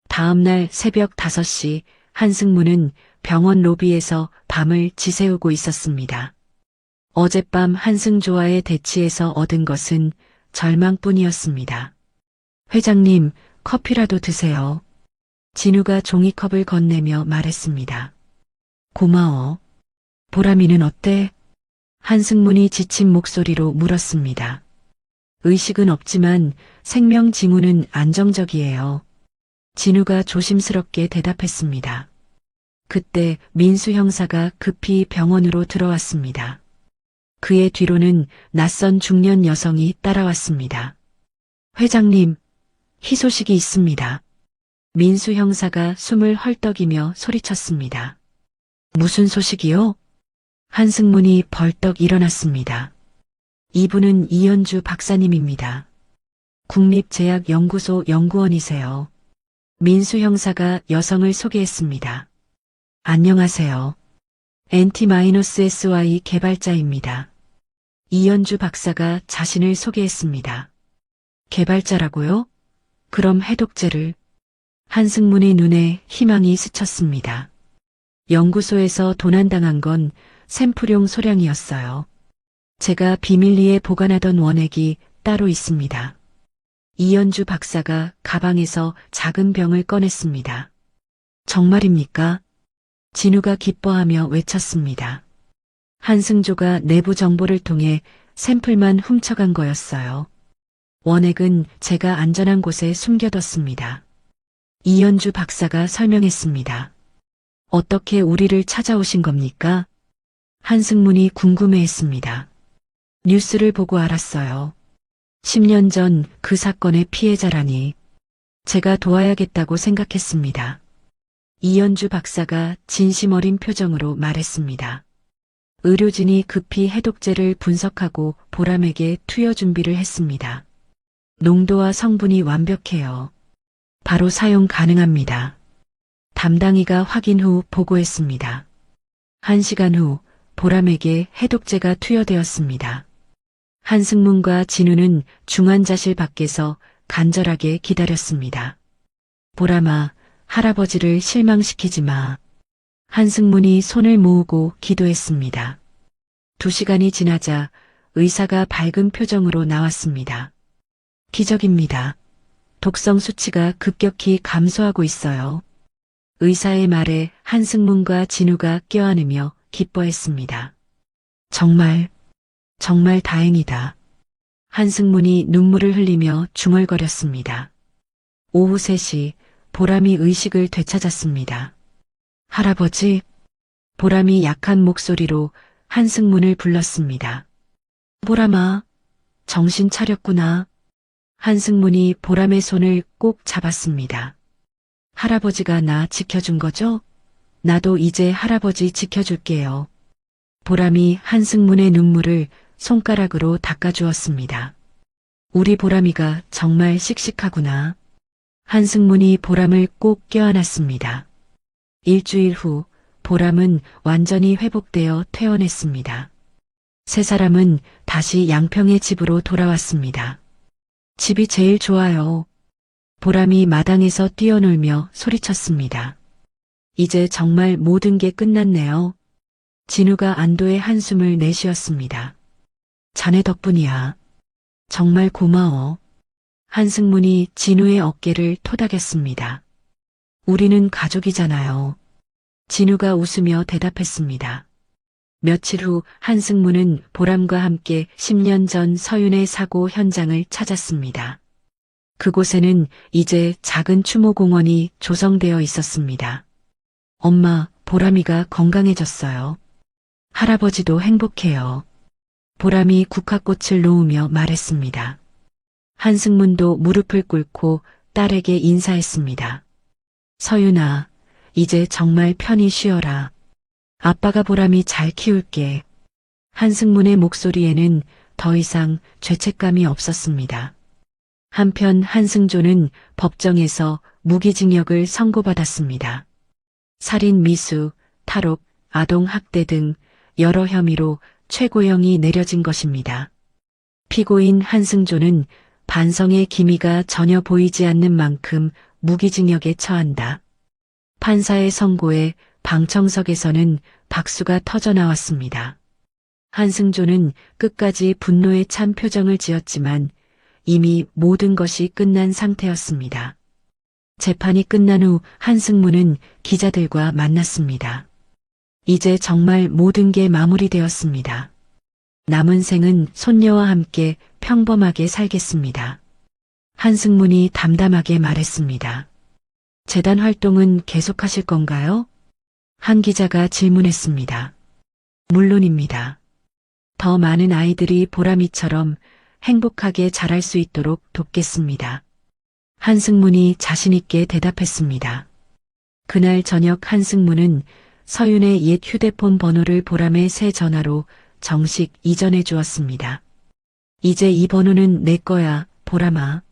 다음 날 새벽 5시 한승문은 병원 로비에서 밤을 지새우고 있었습니다. 어젯밤 한승조와의 대치에서 얻은 것은 절망뿐이었습니다. 회장님, 커피라도 드세요. 진우가 종이컵을 건네며 말했습니다. 고마워. 보람이는 어때? 한승문이 지친 목소리로 물었습니다. 의식은 없지만 생명 징후는 안정적이에요. 진우가 조심스럽게 대답했습니다. 그때 민수 형사가 급히 병원으로 들어왔습니다. 그의 뒤로는 낯선 중년 여성이 따라왔습니다. 회장님, 희소식이 있습니다. 민수 형사가 숨을 헐떡이며 소리쳤습니다. 무슨 소식이요? 한승문이 벌떡 일어났습니다. 이분은 이현주 박사님입니다. 국립제약연구소 연구원이세요. 민수 형사가 여성을 소개했습니다. 안녕하세요. NT-SY 개발자입니다. 이현주 박사가 자신을 소개했습니다. 개발자라고요? 그럼 해독제를. 한승문의 눈에 희망이 스쳤습니다. 연구소에서 도난당한 건 샘플용 소량이었어요. 제가 비밀리에 보관하던 원액이 따로 있습니다. 이현주 박사가 가방에서 작은 병을 꺼냈습니다. 정말입니까? 진우가 기뻐하며 외쳤습니다. 한승조가 내부 정보를 통해 샘플만 훔쳐간 거였어요. 원액은 제가 안전한 곳에 숨겨뒀습니다. 이연주 박사가 설명했습니다. 어떻게 우리를 찾아오신 겁니까? 한승문이 궁금해했습니다. 뉴스를 보고 알았어요. 10년 전 그 사건의 피해자라니 제가 도와야겠다고 생각했습니다. 이연주 박사가 진심 어린 표정으로 말했습니다. 의료진이 급히 해독제를 분석하고 보람에게 투여 준비를 했습니다. 농도와 성분이 완벽해요. 바로 사용 가능합니다. 담당이가 확인 후 보고했습니다. 1시간 후 보람에게 해독제가 투여되었습니다. 한승문과 진우는 중환자실 밖에서 간절하게 기다렸습니다. 보람아, 할아버지를 실망시키지 마. 한승문이 손을 모으고 기도했습니다. 2시간이 지나자 의사가 밝은 표정으로 나왔습니다. 기적입니다. 독성 수치가 급격히 감소하고 있어요. 의사의 말에 한승문과 진우가 껴안으며 기뻐했습니다. 정말 다행이다. 한승문이 눈물을 흘리며 중얼거렸습니다. 오후 3시 보람이 의식을 되찾았습니다. 할아버지, 보람이 약한 목소리로 한승문을 불렀습니다. 보람아, 정신 차렸구나. 한승문이 보람의 손을 꼭 잡았습니다. 할아버지가 나 지켜준 거죠? 나도 이제 할아버지 지켜줄게요. 보람이 한승문의 눈물을 손가락으로 닦아주었습니다. 우리 보람이가 정말 씩씩하구나. 한승문이 보람을 꼭 껴안았습니다. 일주일 후 보람은 완전히 회복되어 퇴원했습니다. 세 사람은 다시 양평의 집으로 돌아왔습니다. 집이 제일 좋아요. 보람이 마당에서 뛰어놀며 소리쳤습니다. 이제 정말 모든 게 끝났네요. 진우가 안도의 한숨을 내쉬었습니다. 자네 덕분이야. 정말 고마워. 한승문이 진우의 어깨를 토닥였습니다. 우리는 가족이잖아요. 진우가 웃으며 대답했습니다. 며칠 후 한승문은 보람과 함께 10년 전 서윤의 사고 현장을 찾았습니다. 그곳에는 이제 작은 추모공원이 조성되어 있었습니다. 엄마, 보람이가 건강해졌어요. 할아버지도 행복해요. 보람이 국화꽃을 놓으며 말했습니다. 한승문도 무릎을 꿇고 딸에게 인사했습니다. 서윤아, 이제 정말 편히 쉬어라. 아빠가 보람이 잘 키울게. 한승문의 목소리에는 더 이상 죄책감이 없었습니다. 한편 한승조는 법정에서 무기징역을 선고받았습니다. 살인 미수, 탈옥, 아동학대 등 여러 혐의로 최고형이 내려진 것입니다. 피고인 한승조는 반성의 기미가 전혀 보이지 않는 만큼 무기징역에 처한다. 판사의 선고에 방청석에서는 박수가 터져나왔습니다. 한승조는 끝까지 분노에 찬 표정을 지었지만 이미 모든 것이 끝난 상태였습니다. 재판이 끝난 후 한승문은 기자들과 만났습니다. 이제 정말 모든 게 마무리되었습니다. 남은 생은 손녀와 함께 평범하게 살겠습니다. 한승문이 담담하게 말했습니다. 재단 활동은 계속하실 건가요? 한 기자가 질문했습니다. 물론입니다. 더 많은 아이들이 보람이처럼 행복하게 자랄 수 있도록 돕겠습니다. 한승문이 자신있게 대답했습니다. 그날 저녁 한승문은 서윤의 옛 휴대폰 번호를 보람의 새 전화로 정식 이전해 주었습니다. 이제 이 번호는 내 거야, 보람아.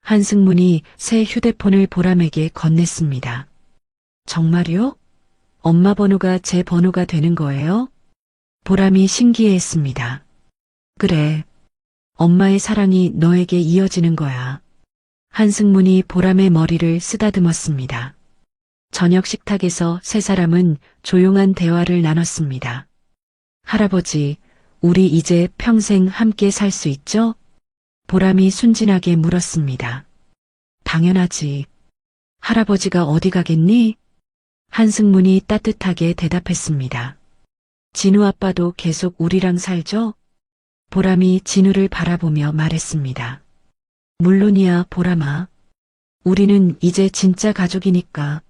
한승문이 새 휴대폰을 보람에게 건넸습니다. 정말요? 엄마 번호가 제 번호가 되는 거예요? 보람이 신기해했습니다. 그래. 엄마의 사랑이 너에게 이어지는 거야. 한승문이 보람의 머리를 쓰다듬었습니다. 저녁 식탁에서 세 사람은 조용한 대화를 나눴습니다. 할아버지, 우리 이제 평생 함께 살 수 있죠? 보람이 순진하게 물었습니다. 당연하지. 할아버지가 어디 가겠니? 한승문이 따뜻하게 대답했습니다. 진우 아빠도 계속 우리랑 살죠? 보람이 진우를 바라보며 말했습니다. 물론이야, 보람아. 우리는 이제 진짜 가족이니까.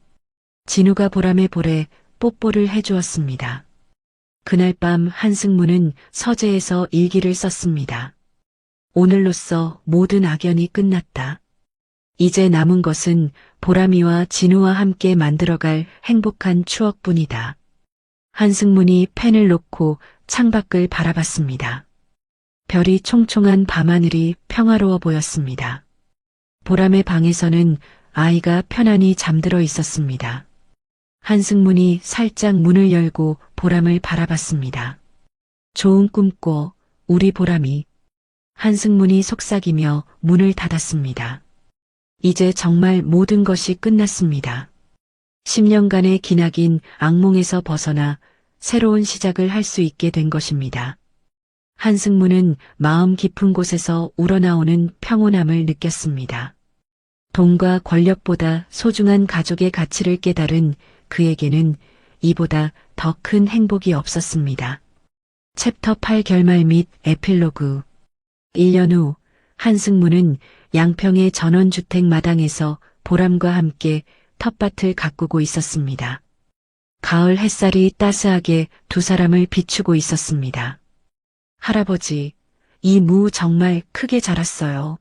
진우가 보람의 볼에 뽀뽀를 해주었습니다. 그날 밤 한승무는 서재에서 일기를 썼습니다. 오늘로써 모든 악연이 끝났다. 이제 남은 것은 보람이와 진우와 함께 만들어갈 행복한 추억뿐이다. 한승문이 펜을 놓고 창밖을 바라봤습니다. 별이 총총한 밤하늘이 평화로워 보였습니다. 보람의 방에서는 아이가 편안히 잠들어 있었습니다. 한승문이 살짝 문을 열고 보람을 바라봤습니다. 좋은 꿈 꿔, 우리 보람이. 한승문이 속삭이며 문을 닫았습니다. 이제 정말 모든 것이 끝났습니다. 10년간의 기나긴 악몽에서 벗어나 새로운 시작을 할 수 있게 된 것입니다. 한승무는 마음 깊은 곳에서 우러나오는 평온함을 느꼈습니다. 돈과 권력보다 소중한 가족의 가치를 깨달은 그에게는 이보다 더 큰 행복이 없었습니다. 챕터 8 결말 및 에필로그 1년 후 한승무는 양평의 전원주택 마당에서 보람과 함께 텃밭을 가꾸고 있었습니다. 가을 햇살이 따스하게 두 사람을 비추고 있었습니다. 할아버지, 이 무 정말 크게 자랐어요.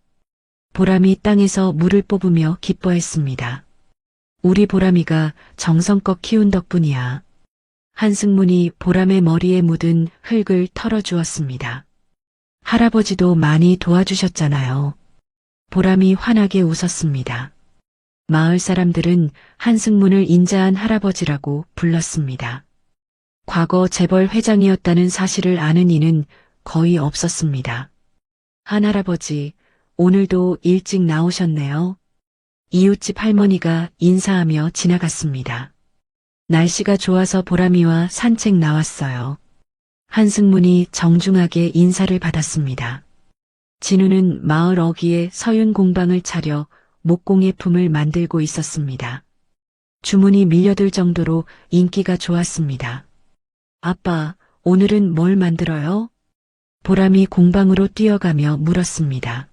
보람이 땅에서 물을 뽑으며 기뻐했습니다. 우리 보람이가 정성껏 키운 덕분이야. 한승문이 보람의 머리에 묻은 흙을 털어주었습니다. 할아버지도 많이 도와주셨잖아요. 보람이 환하게 웃었습니다. 마을 사람들은 한승문을 인자한 할아버지라고 불렀습니다. 과거 재벌 회장이었다는 사실을 아는 이는 거의 없었습니다. 한 할아버지, 오늘도 일찍 나오셨네요. 이웃집 할머니가 인사하며 지나갔습니다. 날씨가 좋아서 보람이와 산책 나왔어요. 한승문이 정중하게 인사를 받았습니다. 진우는 마을 어귀에 서윤 공방을 차려 목공예품을 만들고 있었습니다. 주문이 밀려들 정도로 인기가 좋았습니다. 아빠, 오늘은 뭘 만들어요? 보람이 공방으로 뛰어가며 물었습니다.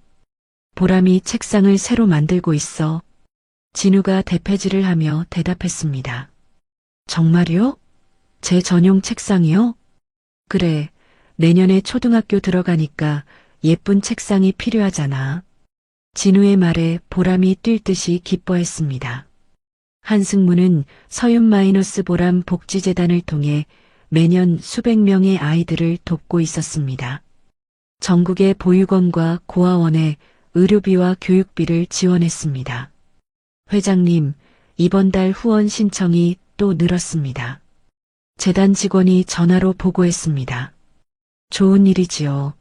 보람이 책상을 새로 만들고 있어. 진우가 대패질을 하며 대답했습니다. 정말요? 제 전용 책상이요? 그래, 내년에 초등학교 들어가니까 예쁜 책상이 필요하잖아. 진우의 말에 보람이 뛸 듯이 기뻐했습니다. 한승무는 서윤-보람 복지재단을 통해 매년 수백 명의 아이들을 돕고 있었습니다. 전국의 보육원과 고아원에 의료비와 교육비를 지원했습니다. 회장님, 이번 달 후원 신청이 또 늘었습니다. 재단 직원이 전화로 보고했습니다. 좋은 일이지요.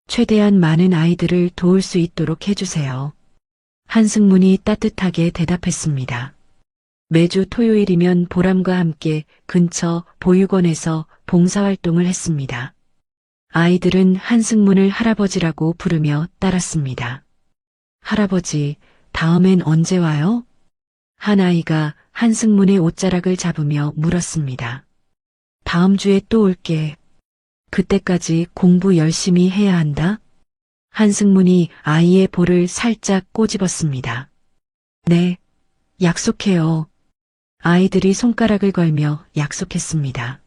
최대한 많은 아이들을 도울 수 있도록 해주세요. 한승문이 따뜻하게 대답했습니다. 매주 토요일이면 보람과 함께 근처 보육원에서 봉사활동을 했습니다. 아이들은 한승문을 할아버지라고 부르며 따랐습니다. 할아버지, 다음엔 언제 와요? 한 아이가 한승문의 옷자락을 잡으며 물었습니다. 다음 주에 또 올게. 그때까지 공부 열심히 해야 한다. 한승문이 아이의 볼을 살짝 꼬집었습니다. 네, 약속해요. 아이들이 손가락을 걸며 약속했습니다.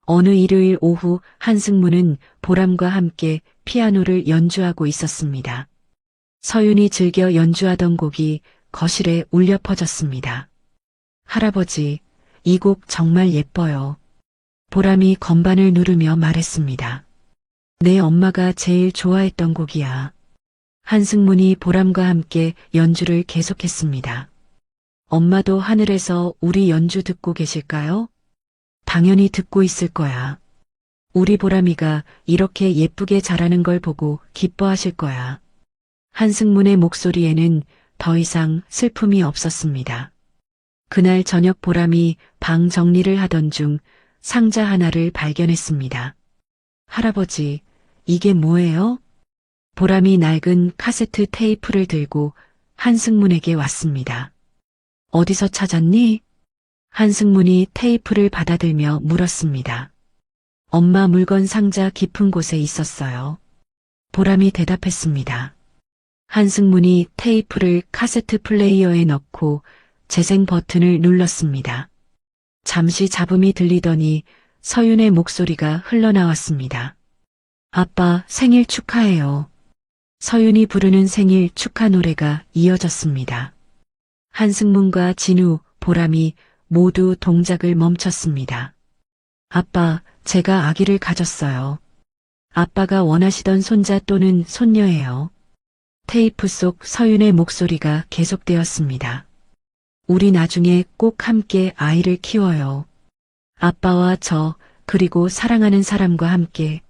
어느 일요일 오후 한승문은 보람과 함께 피아노를 연주하고 있었습니다. 서윤이 즐겨 연주하던 곡이 거실에 울려 퍼졌습니다. 할아버지, 이 곡 정말 예뻐요. 보람이 건반을 누르며 말했습니다. 내 엄마가 제일 좋아했던 곡이야. 한승문이 보람과 함께 연주를 계속했습니다. 엄마도 하늘에서 우리 연주 듣고 계실까요? 당연히 듣고 있을 거야. 우리 보람이가 이렇게 예쁘게 자라는 걸 보고 기뻐하실 거야. 한승문의 목소리에는 더 이상 슬픔이 없었습니다. 그날 저녁 보람이 방 정리를 하던 중 상자 하나를 발견했습니다. 할아버지, 이게 뭐예요? 보람이 낡은 카세트 테이프를 들고 한승문에게 왔습니다. 어디서 찾았니? 한승문이 테이프를 받아들며 물었습니다. 엄마 물건 상자 깊은 곳에 있었어요. 보람이 대답했습니다. 한승문이 테이프를 카세트 플레이어에 넣고 재생 버튼을 눌렀습니다. 잠시 잡음이 들리더니 서윤의 목소리가 흘러나왔습니다. 아빠 생일 축하해요. 서윤이 부르는 생일 축하 노래가 이어졌습니다. 한승문과 진우, 보람이 모두 동작을 멈췄습니다. 아빠, 제가 아기를 가졌어요. 아빠가 원하시던 손자 또는 손녀예요. 테이프 속 서윤의 목소리가 계속되었습니다. 우리 나중에 꼭 함께 아이를 키워요. 아빠와 저, 그리고 사랑하는 사람과 함께.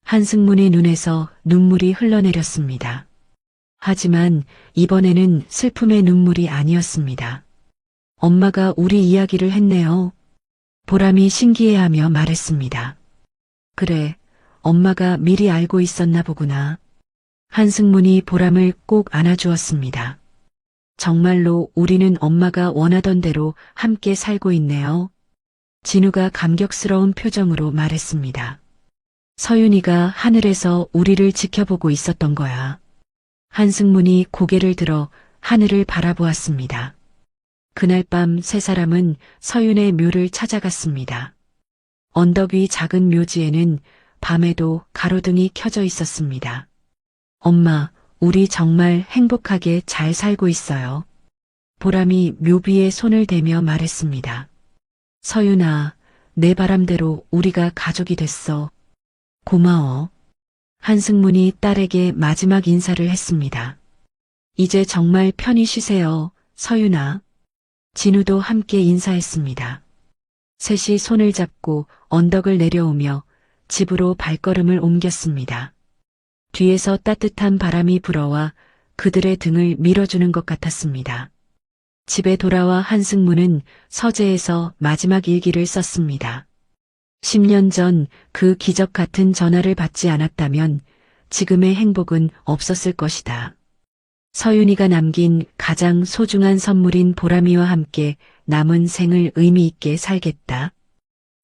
한승문의 눈에서 눈물이 흘러내렸습니다. 하지만 이번에는 슬픔의 눈물이 아니었습니다. 엄마가 우리 이야기를 했네요. 보람이 신기해하며 말했습니다. 그래, 엄마가 미리 알고 있었나 보구나. 한승문이 보람을 꼭 안아주었습니다. 정말로 우리는 엄마가 원하던 대로 함께 살고 있네요. 진우가 감격스러운 표정으로 말했습니다. 서윤이가 하늘에서 우리를 지켜보고 있었던 거야. 한승문이 고개를 들어 하늘을 바라보았습니다. 그날 밤 세 사람은 서윤의 묘를 찾아갔습니다. 언덕 위 작은 묘지에는 밤에도 가로등이 켜져 있었습니다. 엄마, 우리 정말 행복하게 잘 살고 있어요. 보람이 묘비에 손을 대며 말했습니다. 서윤아, 내 바람대로 우리가 가족이 됐어. 고마워. 한승문이 딸에게 마지막 인사를 했습니다. 이제 정말 편히 쉬세요, 서윤아. 진우도 함께 인사했습니다. 셋이 손을 잡고 언덕을 내려오며 집으로 발걸음을 옮겼습니다. 뒤에서 따뜻한 바람이 불어와 그들의 등을 밀어주는 것 같았습니다. 집에 돌아와 한승문은 서재에서 마지막 일기를 썼습니다. 10년 전 그 기적 같은 전화를 받지 않았다면 지금의 행복은 없었을 것이다. 서윤이가 남긴 가장 소중한 선물인 보람이와 함께 남은 생을 의미 있게 살겠다.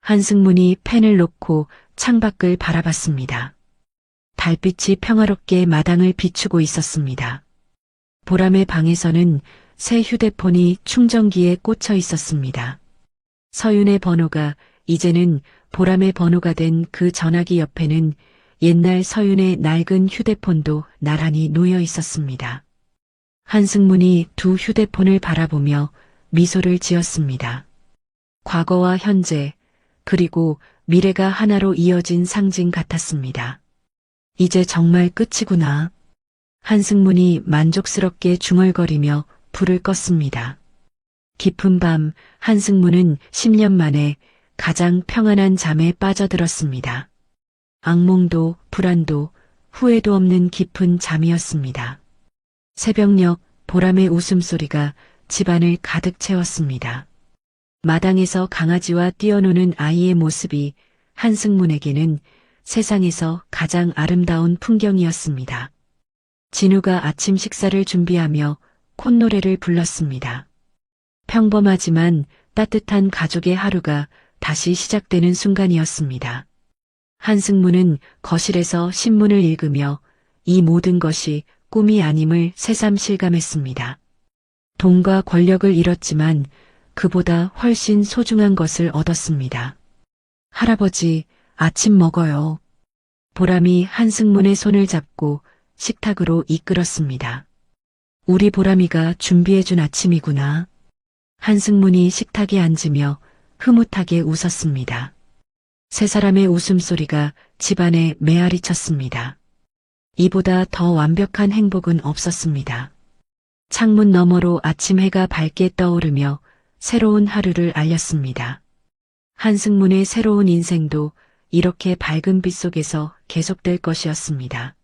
한승문이 펜을 놓고 창밖을 바라봤습니다. 달빛이 평화롭게 마당을 비추고 있었습니다. 보람의 방에서는 새 휴대폰이 충전기에 꽂혀 있었습니다. 서윤의 번호가 이제는 보람의 번호가 된 그 전화기 옆에는 옛날 서윤의 낡은 휴대폰도 나란히 놓여 있었습니다. 한승문이 두 휴대폰을 바라보며 미소를 지었습니다. 과거와 현재, 그리고 미래가 하나로 이어진 상징 같았습니다. 이제 정말 끝이구나. 한승문이 만족스럽게 중얼거리며 불을 껐습니다. 깊은 밤 한승문은 10년 만에 가장 평안한 잠에 빠져들었습니다. 악몽도 불안도 후회도 없는 깊은 잠이었습니다. 새벽녘 보람의 웃음소리가 집안을 가득 채웠습니다. 마당에서 강아지와 뛰어노는 아이의 모습이 한승문에게는 세상에서 가장 아름다운 풍경이었습니다. 진우가 아침 식사를 준비하며 콧노래를 불렀습니다. 평범하지만 따뜻한 가족의 하루가 다시 시작되는 순간이었습니다. 한승문은 거실에서 신문을 읽으며 이 모든 것이 꿈이 아님을 새삼 실감했습니다. 돈과 권력을 잃었지만 그보다 훨씬 소중한 것을 얻었습니다. 할아버지, 아침 먹어요. 보람이 한승문의 손을 잡고 식탁으로 이끌었습니다. 우리 보람이가 준비해준 아침이구나. 한승문이 식탁에 앉으며 흐뭇하게 웃었습니다. 세 사람의 웃음소리가 집안에 메아리 쳤습니다. 이보다 더 완벽한 행복은 없었습니다. 창문 너머로 아침 해가 밝게 떠오르며 새로운 하루를 알렸습니다. 한승문의 새로운 인생도 이렇게 밝은 빛 속에서 계속될 것이었습니다.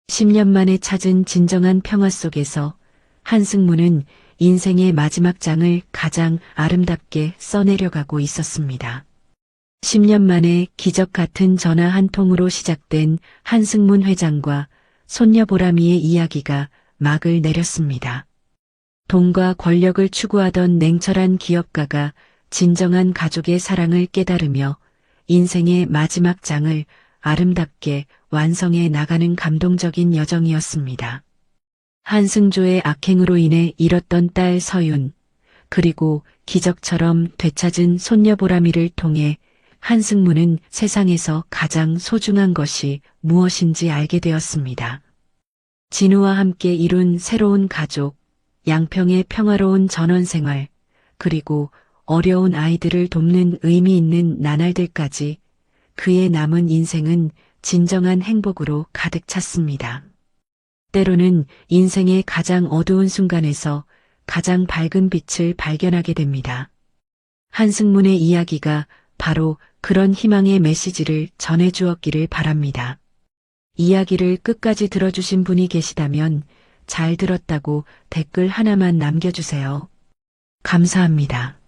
10년 만에 찾은 진정한 평화 속에서 한승문은 인생의 마지막 장을 가장 아름답게 써내려가고 있었습니다. 10년 만에 기적 같은 전화 한 통으로 시작된 한승문 회장과 손녀 보람이의 이야기가 막을 내렸습니다. 돈과 권력을 추구하던 냉철한 기업가가 진정한 가족의 사랑을 깨달으며 인생의 마지막 장을 아름답게 완성해 나가는 감동적인 여정이었습니다. 한승조의 악행으로 인해 잃었던 딸 서윤, 그리고 기적처럼 되찾은 손녀 보람이를 통해 한승무는 세상에서 가장 소중한 것이 무엇인지 알게 되었습니다. 진우와 함께 이룬 새로운 가족, 양평의 평화로운 전원생활, 그리고 어려운 아이들을 돕는 의미 있는 나날들까지 그의 남은 인생은 진정한 행복으로 가득 찼습니다. 때로는 인생의 가장 어두운 순간에서 가장 밝은 빛을 발견하게 됩니다. 한승문의 이야기가 바로 그런 희망의 메시지를 전해주었기를 바랍니다. 이야기를 끝까지 들어주신 분이 계시다면 잘 들었다고 댓글 하나만 남겨주세요. 감사합니다.